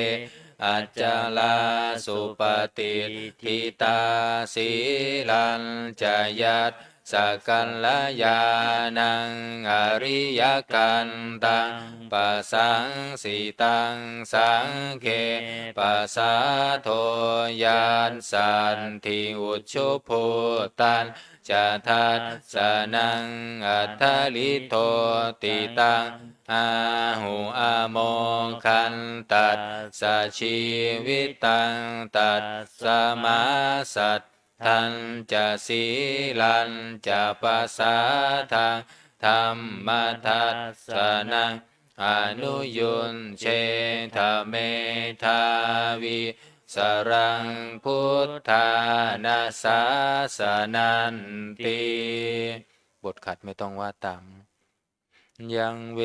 อัจจลาสุปฏิทิตาสีลันจยัต สกัลลายานังอริยกันตังปัสสังสิตังสังเกปัสสะโทยานสันทิอุชชุภูตันจะทัสสะนังอัทธลิโทติตังอาหุอาโมคันตัสสะชีวิตังตัสสะมาสัตทันจะสีลันจะปัสสะทังธรรมทัสสะนังอนุยุนเชทะเมทาวิสรังพุทธานาสาสนันติบทขัดไม่ต้องว่าตามยังเว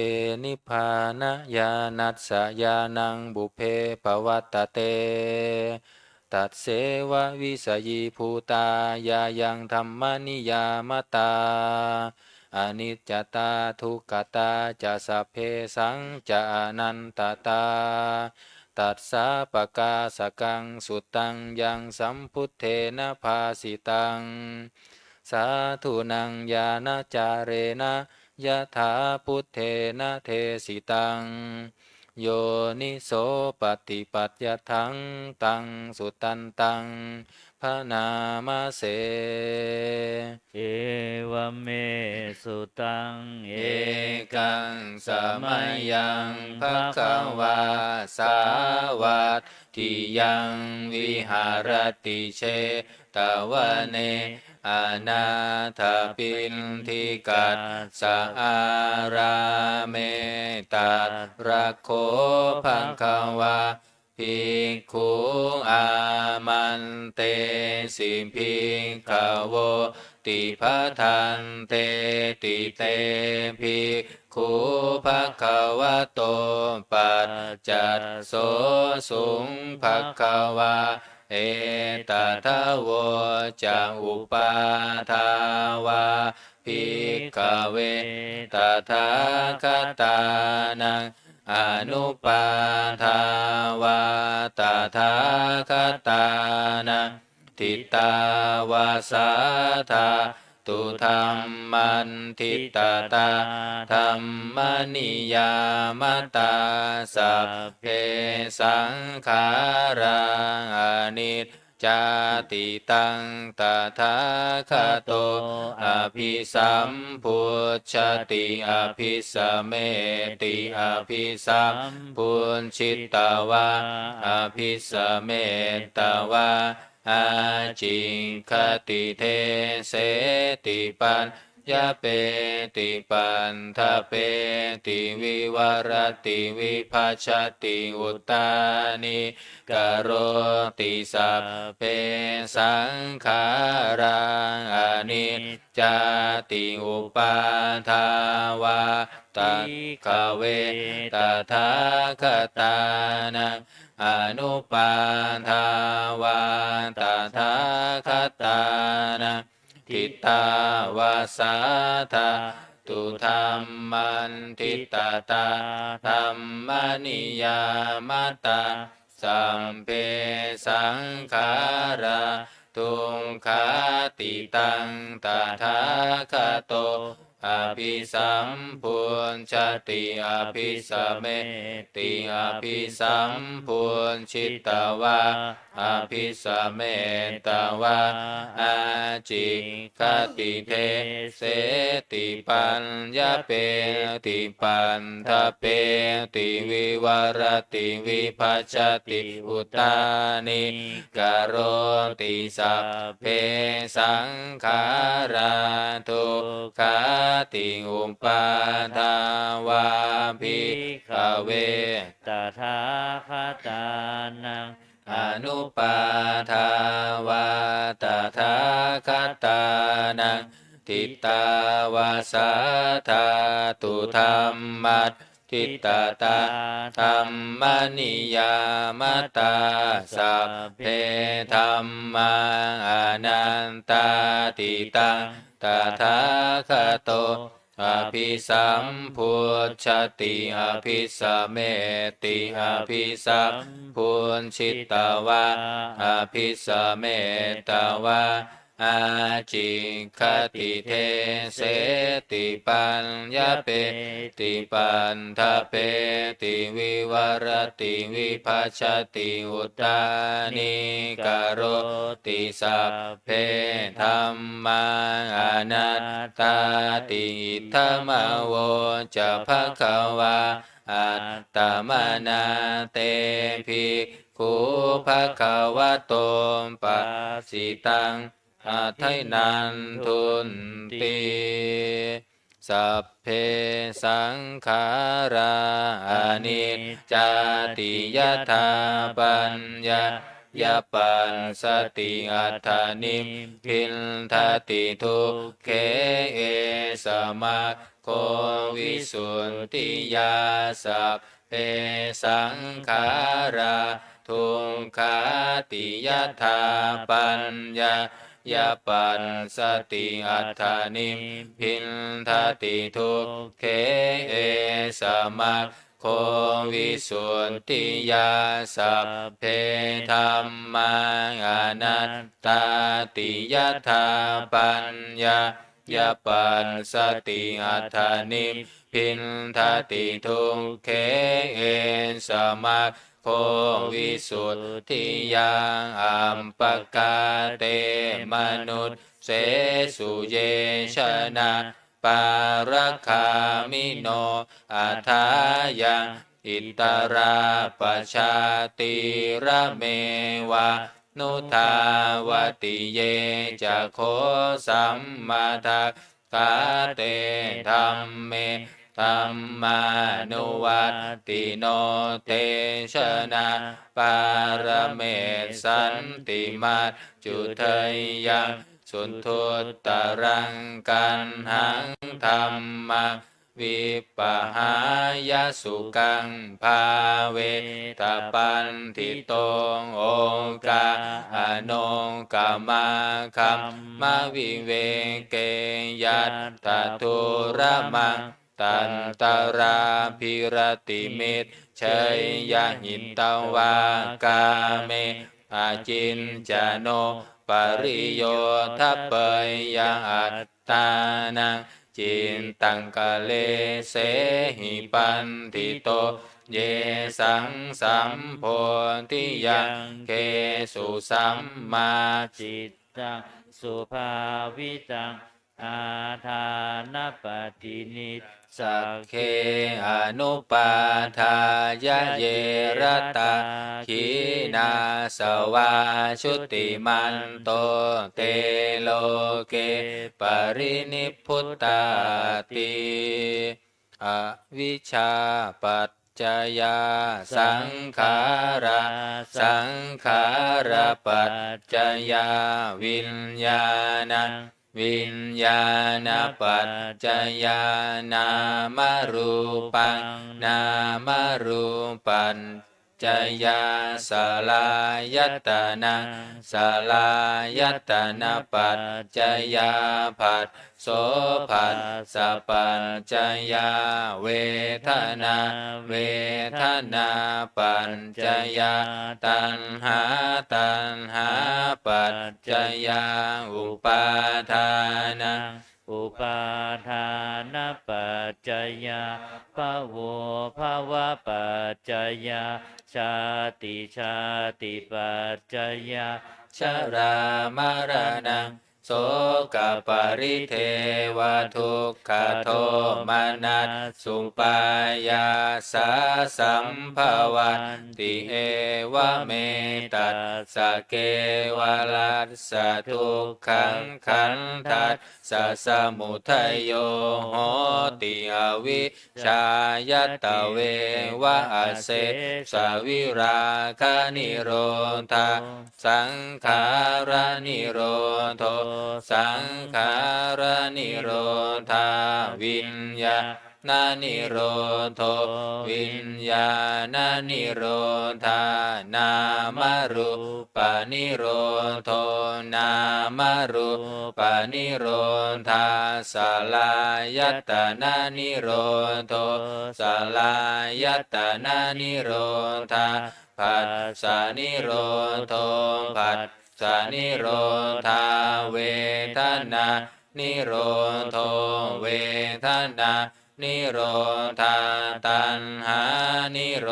นิพพานญาณัสสยานังบุพเพปวัตตเตตัดเสวะวิสยีภูตายายังธรรมนิยามตาอนิจจตาทุกขตาจะสัพเพสังจะอนันตตาตัสสะปะกาสกังสุตังยังสัมพุทเทนะภาสิตังสาธุนังญาณจาเรนะยะถาพุทเทนะเทสิตังโยนิโสปฏิปัตยทังตังสุตันตังพระนามาเสเอวเมสุตังเอเอกังสมัยยังภควาสาวัตถิยังวิหารติเชตวเนอนาถปินทิกัสสะอาราเมตัตระโคภังควาภิกขุอามันเตสิภิกขโวติภะทันเตติเตภิกขุภควโตปัจจัตโสสุงภควาเอตทะโวจะอุปาทาวาภิกขเวตถาคตานังอนุปาทาวาตถาคตานังทิตาวาสาธาตุธัมมันทิตตาธัมมนิยามตาสัพเพสังขารานิจจาติตังตถาคโตอภิสัมพุชฌติอภิสเมติอภิสัมพุญชิตวาอภิสเมตวาอาจิงคติเทเสติปัญญาเปติปันทะเปติวิวรติวิภัชชติอุตตานิกโรติสัพเพสังขารานิจจาติอุปาทาวาตัสขเวตถาคตานังอนุปาทาวาตถาคตานังทิตาวาสาธาตุธัมมันทิตตาธัมมนิยามตาสัมเพสังขาราทุงขาติตังตถาคโตอภิสัมพุญชติอภิสเมติอภิสัมพุญชิตวาอภิสเมตวาอาจิคติเทเสติปัญญาเปติปันทะเปติวิวรติวิภัชชติอุตตานิกโรติสัพเพสังขาราทุกขาติอุปาทาวาภิกขเวตถาคตานังอนุปาทาวาตถาคตานังทิตาวาสาธาตุธัมมัตทิตตาธัมมนิยามตาสัพเพธัมมาอนันตาติตังตถาคโตอภิสัมพุชฌติอภิสเมติอภิสัมพุญชิตวาอภิสเมตวา อาจิคติเทเสติปัญญาเปติปันทะเปติวิวรติวิภัชชติอุตตานิกโรติสัพเพธัมมังอนัตตาติอิทธมโวจะภควาอัตตมนาเตภิกขุภควโตปัสสิตังอัฏฐัยนันทุนติสัพเพสังขาราอนิจจติยถาปัญญายปัสสติอัฏฐานิพินทติทุกเขเอสมาโควิสุทธิยาสัพเพสังขาราทุกขาติยถาปัญญายปัสสติอัฏฐานิพินทติทุกเขเอสมาโควิสุทธิยาสัพเพธัมมังอนัตตาติยถาปัญญายปัสสติอัฏฐานิพินทติทุกเขเอสมาโควิสุทธิยาอัมปกาเตมนุษเสสุเยชนะปารคามิโนอัฏฐายังอิตราปชาติระเมวะนุทาวติเยจะโคสัมมาทัคกาเตธัมเมธัมมานุวัตติโนเตชนะปารเมสันติมัจจุเทยังสุนทุตตรังกันหังธัมมังวิปหายสุกังภาเวตาปันทิโตโอกาอนงกามาคัมมาวิเวเกยัตตทุระมังตันตราภิรติมิตรเชยยะหินตวากาเมอาจินจโนปริโยทัปเปยยังอัตตานังจินตังกะเลเสหิปันติโตเยสังสัมโพธิยังเกสุสัมมาจิตตังสุภาวิตังอาทานปฏินิสสักเคอนุปาทายะเยรตาขีนาสวาชุติมันโตเตโลเกปรินิพพุตตาติอวิชชาปัจจยาสังขาราสังขาราปัจจยาวิญญาณังวิญญาณปัจจยานามรูปังนามรูปัญจยาสลายตนะสลายตนะปัจจยาผัสโสผัสสะปัจจยาเวทนาเวทนาปัจจยาตัณหาตัณหาปัจจยาอุปาทานังอุปาทานปัจจยาภโวภวะปัจจยาชาติชาติปัจจยาชรามรณังโสกปริเทวทุกขโทมานัสสุปายาสาสัมภวันติเอวเมตัสสะเกวลัสสะทุกขังขันธัสสะสมุทัยโยโหติอวิชชายตเววะอเสสวิราคานิโรธาสังขารานิโรโทสังขารนิโรธาวิญญาณนิโรโทวิญญาณนิโรธานามรูปานิโรโทนามรูปานิโรธาสลายตนะนิโรโทสลายตนะนิโรธาผัสสะนิโรโทผัส สานิโรธาเวทนานิโรโทเวทนานิโรธาตัณหานิโร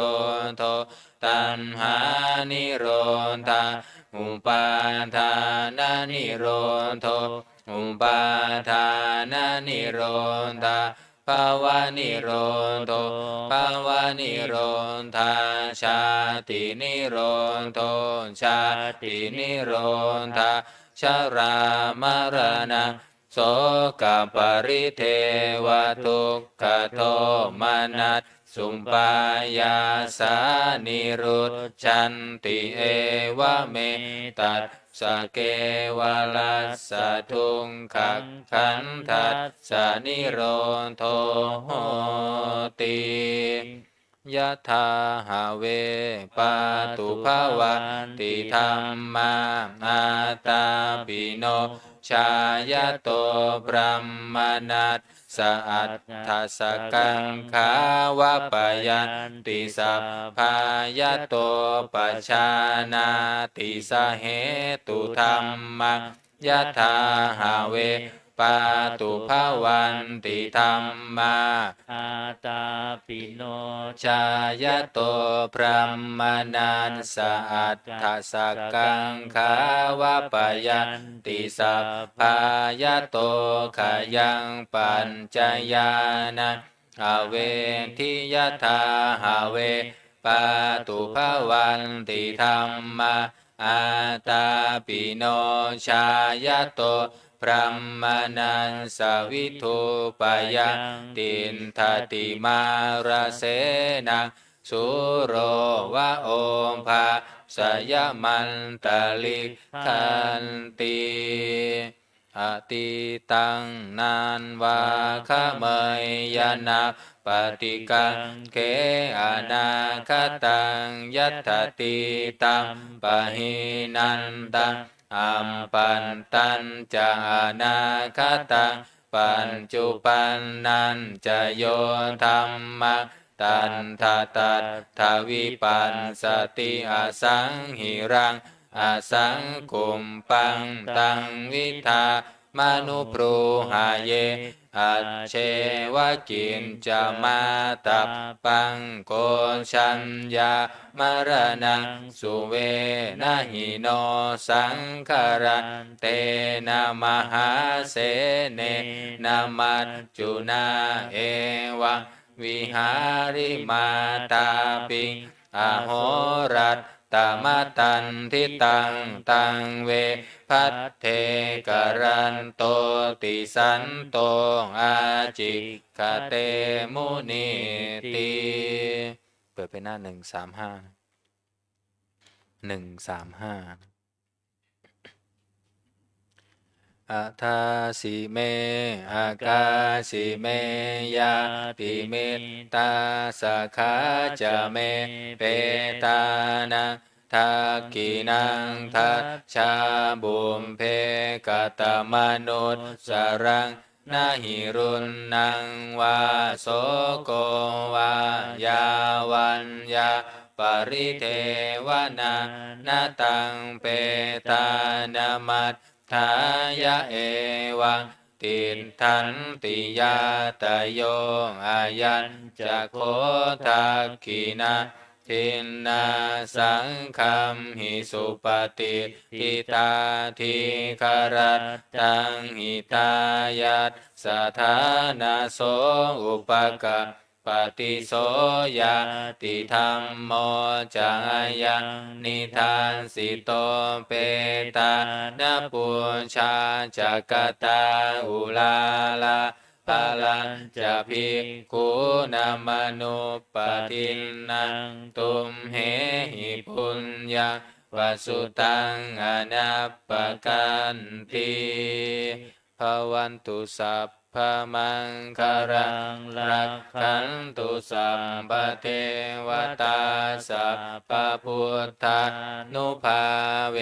โทตัณหานิโรธาอุปาทานานิโรโทอุปาทานานิโรธาภาวะนิโรโทภาวะนิโรธาชาตินิโรโทชาตินิโรธาชรามรณะโสกปริเทวทุกขโทมนัสสุปายาสานิรุตชันติเอวเมตัสสะเกวลัสสะทุงขักขันทัสสะนิโรโทโหติยะถาหาเวปาตุภาวันติธัมมาอาตาปิโนชายโตบรมมนัสสะอัตถสกังขาวะปยันติสัพพายโตปัชานาติสาเหตุธัมมังยะถาหาเวปาตุภาวันติธัมมาอาตาปิโนชายโตพรหมนัสสะอัตถสกังขาวะปยันติสัพพายโตขยังปัญจญานะอเวทิยถาหาเวปาตุภาวันติธัมมาอาตาปิโนชายโตพรหมนัสสวิทุปยังตินทติมาราเสนะสุโรวะโอมภาสยมันตลิขันติอติตังนานวาคะเมยยนาปฏิกังเขอนาคตังยัตติตังปะหินันตังอัมปันตันจะอนาคตังปัญจุปันนันจะโยธรรมังตันทาตัตถวิปันสติอสังหิรังอสังคุมปังตังวิทามนุปรูหาเยอัจเชวะกินจะมาตับปังโกชัญญามรณังสุเวนะหิโนสังคารันเตนะมหาเสเนนะมัจจุนาเอวังวิหาริมาตาปิงอโหรัตตมตันทิตังตังเวพัทเทกรันโตติสันโตอาจิกเตมุนิติเปิดไปหน้า135อัทาสิเมอากาสิเมยาติเมตตาสะขาจะเมเปตานังทักกินังทัชชาบุมเพกตมนุษสรังนาหิรุณนังวาโสโกวายาวันยาปริเทวนานาตังเปตานามัตทายะเอวังตินทันติยาตโยอายัญจะโคทักขินาทินนาสังคัมหิสุปฏิทิตาทิคารัตตังหิตายัตสถานาโสอุปกะปฏิโสยาติธรรมโมจังยังนิทานสิโตเปตานปุชาจักตาอุลาลาปาลัญจะภิกขุนามนุปทินนังตุมเหหิปุญญาวสุตังอนัปปกันติภวันตุสัพพมังคารังรักขันตุสัมปเทวตาสัพพพุทธานุภาเว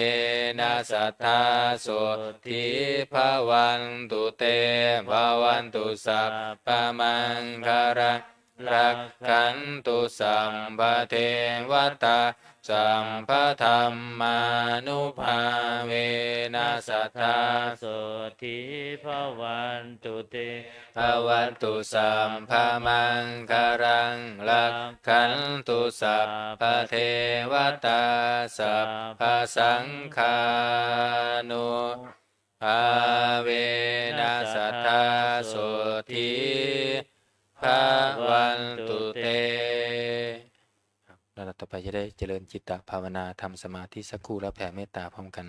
นัสทธาโสทิภวันตุเตภวันตุสัพพมังคารังรักขันตุสัมปเทวตา สัมภธรรมานุภาเวนัสสัทธา โสทิภวันตุเต ภวันตุสัมภมังคารังลักขันตุสัพพะเทวตาสัพพะสังฆานุภาเวนัสสัทธาโสทิภวันตุเตแล้วเราต่อไปจะได้เจริญจิตตภาวนาทำสมาธิสักครู่แล้วแผ่เมตตาพร้อมกัน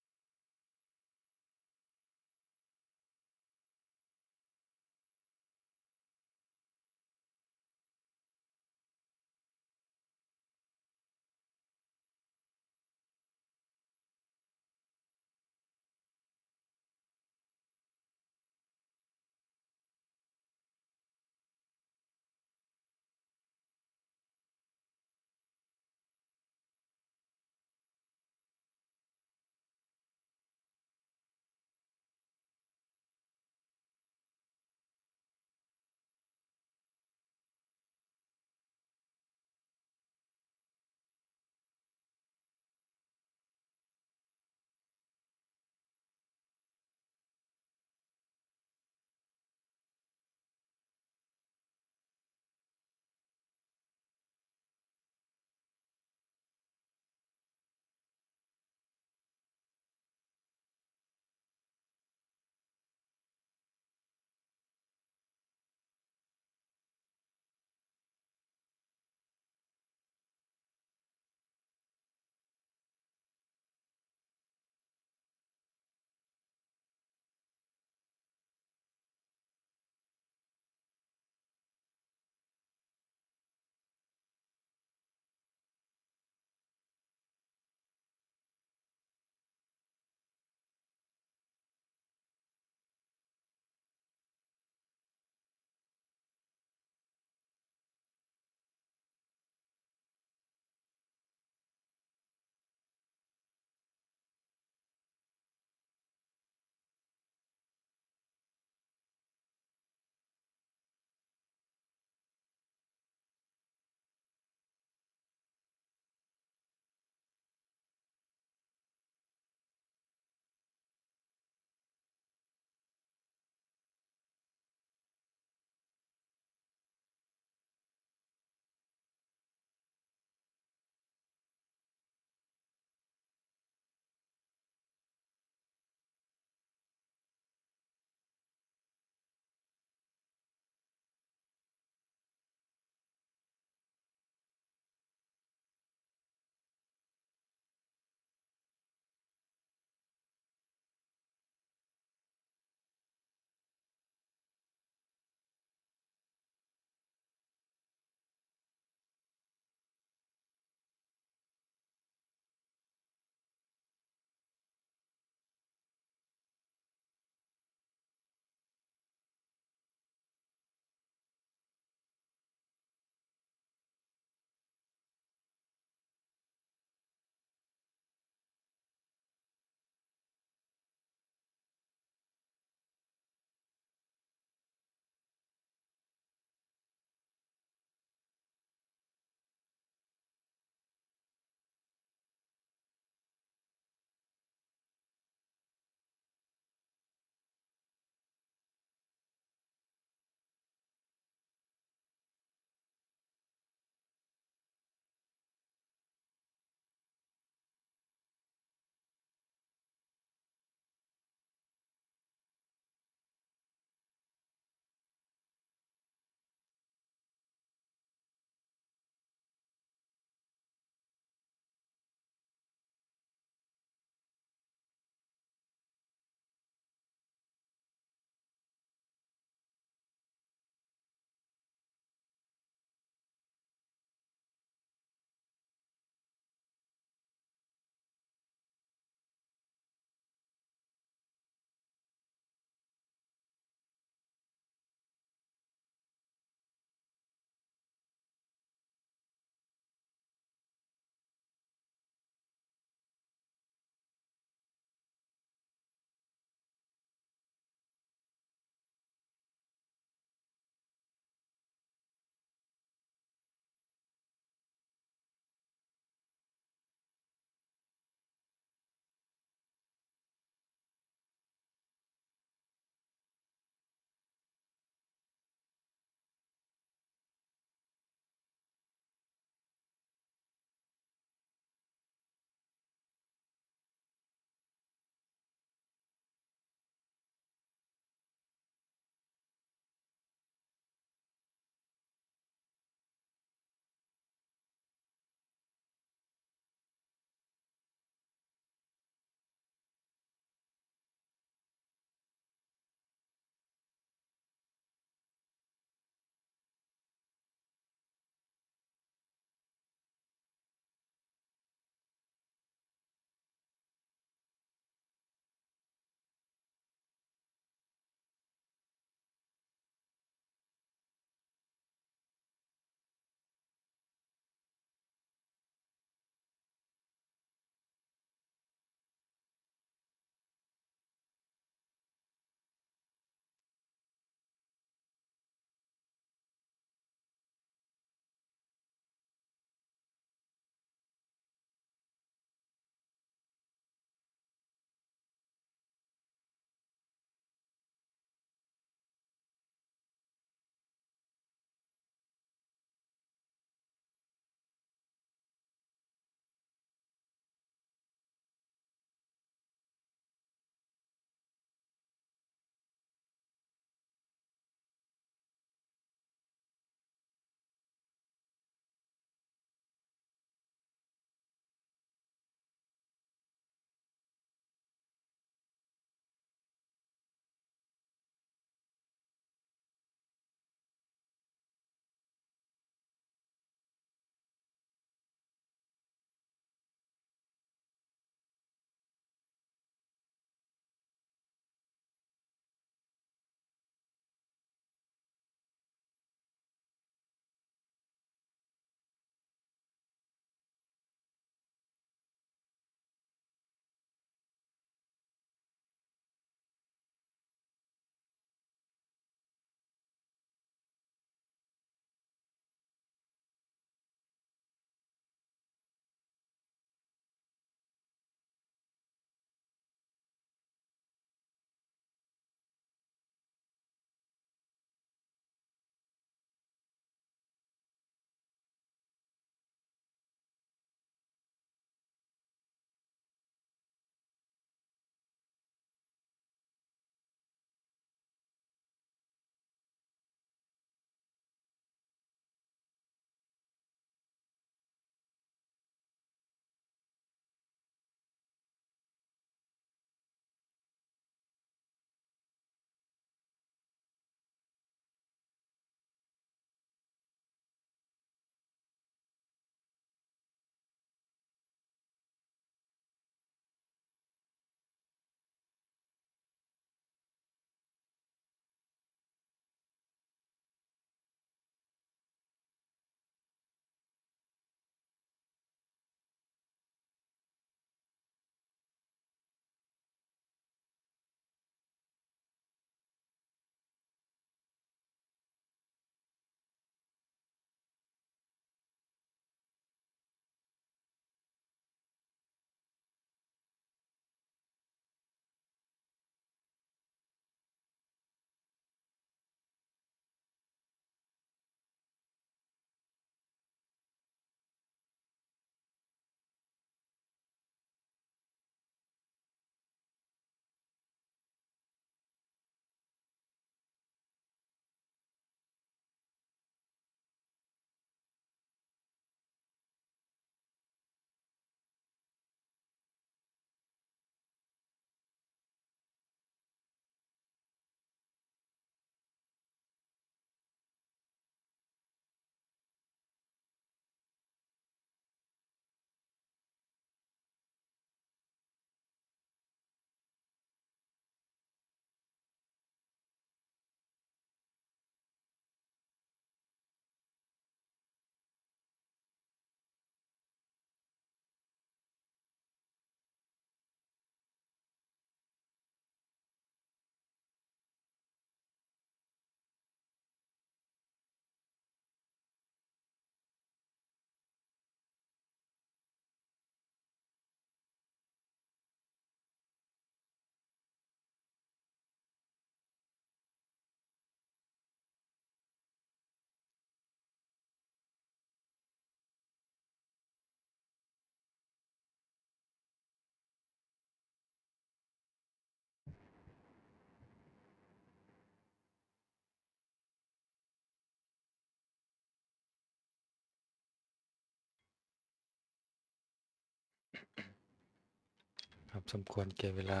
ครับสมควรแก่เวลา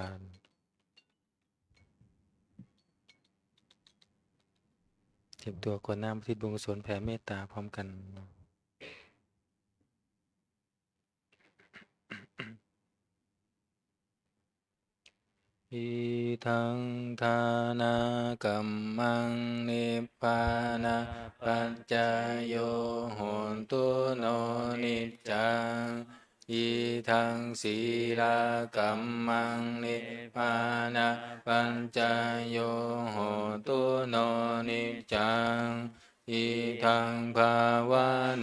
เตรียมตัวกรวดน้ำอุทิศบุญกุศลแผ่เมตตาพร้อมกัน อิทังทานากัมมังนิพพานาปัจจายโยโหนตุโนนิจจังอิทังศีลากัมมังนิพพานาปัจจายโยโหนตุโนนิจจังอิทังภาว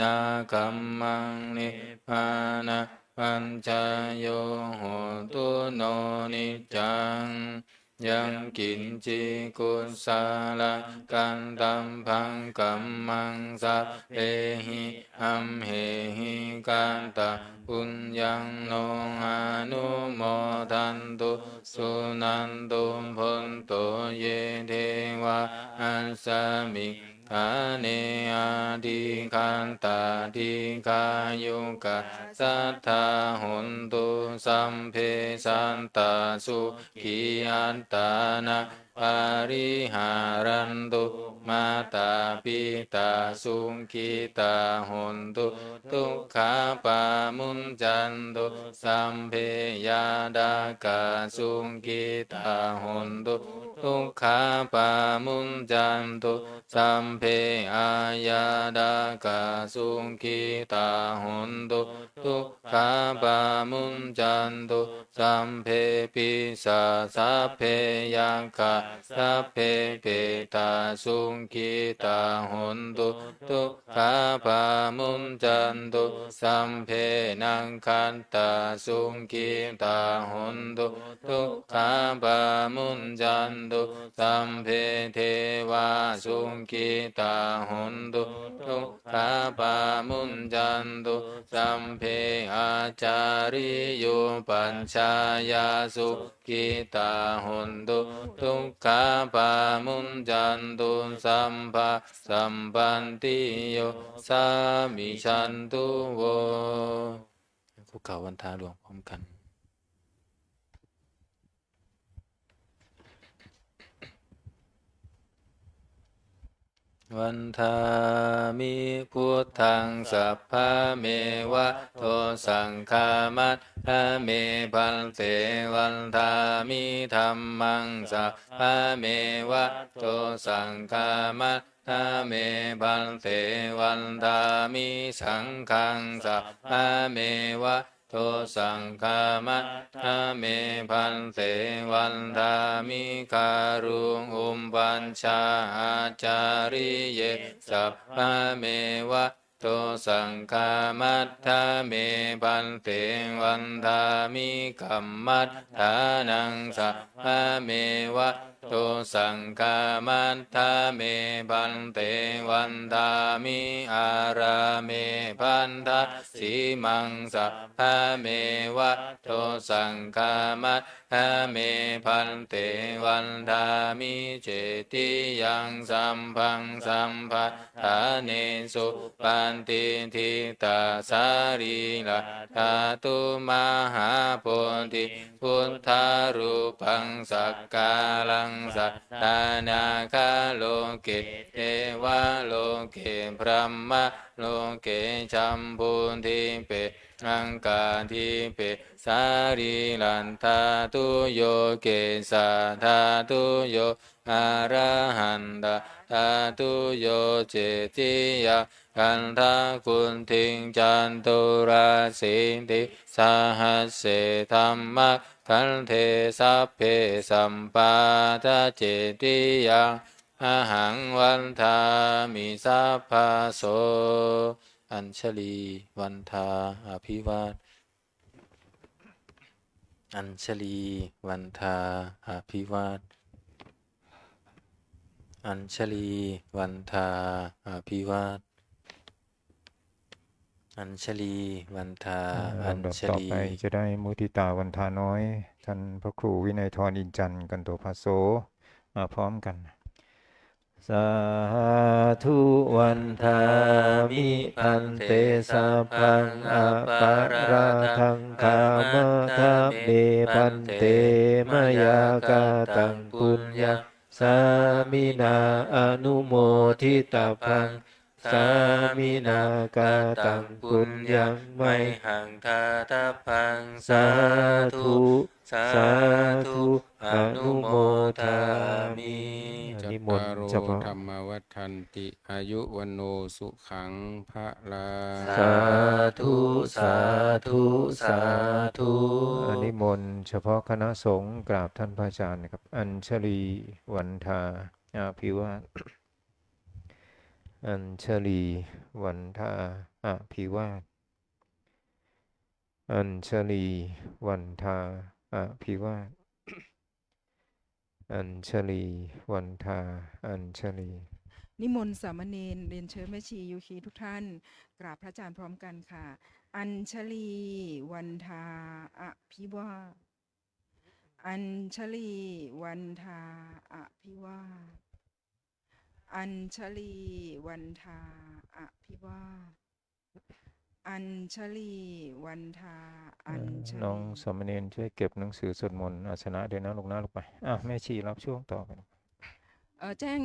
นากัมมังนิพพานาปัญจโยโหตุโนนิจังยังกินจิกุสาลกันตัมพังกัมมังสัพเพหิอัมเหหิกันตะปุญญังโนอนุโมทันตุสุนันตุพนโตเยเทวะอัสสมิทาเนอาทิคันตาทิกายุกะสัทธาหุนตุสัมเพสันตาสุขีอัตตานะปาริหารันตุมาตาปิตาสุขิตาหุนตุทุกขาปามุนจันตุสัมเพยาดากาสุขิตาหุนตุทุกขาปามุนจันตุสัมเพอายาดากาสุขิตาหุนตุทุกขาปามุนจันตุสัมเพปิสาสัพเพยังคาสัพเพเปตาสุขิตาหุนตุทุกขาปามุนจันตุสัมเพนังคันตาสุขิตาหุนตุทุกขาปามุนจันตุสัมเพเทวาสุขิตาหุนตุทุกขาปามุนจันตุสัมเพอาจาริโยปัญชายาสุขิตาหุนตุทุกขาปามุนจันตุสัมภะสัมปันติโยสามิชันตุโวคุกเข่าวันทาหลวงพร้อมกันวันทามิพุทธังสัพพะเมวะโทสังฆามัตถะเมพันเตวันทามิธัมมังสัพพะเมวะโทสังฆามัตถะเมพันเตวันทามิสังฆังสัพพะเมวะโทสังฆามัตถะเมพันเตวันทามิการุงอุมปัญชาอาจาริเยสัพพะเมวะโตสังฆามัตถะเมพันเตวันทามิกัมมัตถานังสัพพะเมวะโตสังฆามัตถะเมพันเตวันทามิอาราเมพันธสีมังสัพพะเมวะโตสังฆามัตถะเมพันเตวันทามิเจติยังสัมพังสัมภัทธาเนสุปันติทิตาสารีละธาตุมหาโพธิพุทธารูปังสักกาลังสัตตานาคาโลเกเทวะโลเกพรหมะโลเกชัมพูทิเปอังกาทิเปสารีลันธาตุโยเกสาธาตุโยอะระหันตธาตุโยเจติยากันทากุณทิงจันตุราสิติสหัสเสธัมมะคันเทสัพเพสัมปาทะเจติยังอหังวันทามิสัพพะโสอัญชลีวันทาอภิวาทอัญชลีวันทาอภิวาทอัญชลีวันทาอภิวาทอัญชลีวันทาอัญ ลำดับ ช ต่อ ลี ไปจะได้มุทิตาวันทาน้อยท่านพระครูวินัยทรอินจันทร์กันโตภาโสมาพร้อมกัน สาธุวันทามิพันเตสัพพังอปาราทังคามทัพเมพันเตมยากาตังปุญญาสามินาอนุโมทิตาพังสามินากาตังปุญญังไม ไม่หังทาตาพัง สาธุสาธุอนุโมทามิ จั นิ ต ม ตาน ต์ โร เฉพาะ ธรรมวัฏันติอายุวันโนสุขังพระลา สาธุสาธุสาธุนิมนต์เฉพาะคณะสงฆ์กราบท่านพระอาจารย์นะครับอัญชลีวันทาภิวาทอัญชลีวันทาภิวาทอัญชลีวันทาภิวาทอัญชลีวันทาอัญชลี นิมนต์สามเณรเรียนเชิญแม่ชีโยคีทุกท่านกราบพระอาจารย์พร้อมกันค่ะ อัญชลีวันทาอภิวาทอัญชลีวันทาอภิวาทอัญชลีวันทาอภิวาทอัญชลีวันทาอัญช น้อง ลี สามเณรช่วยเก็บหนังสือสวดมนต์อาสนะด้วยนะลูกนะลูกไปแม่ชีรับช่วงต่อไป แจ้ง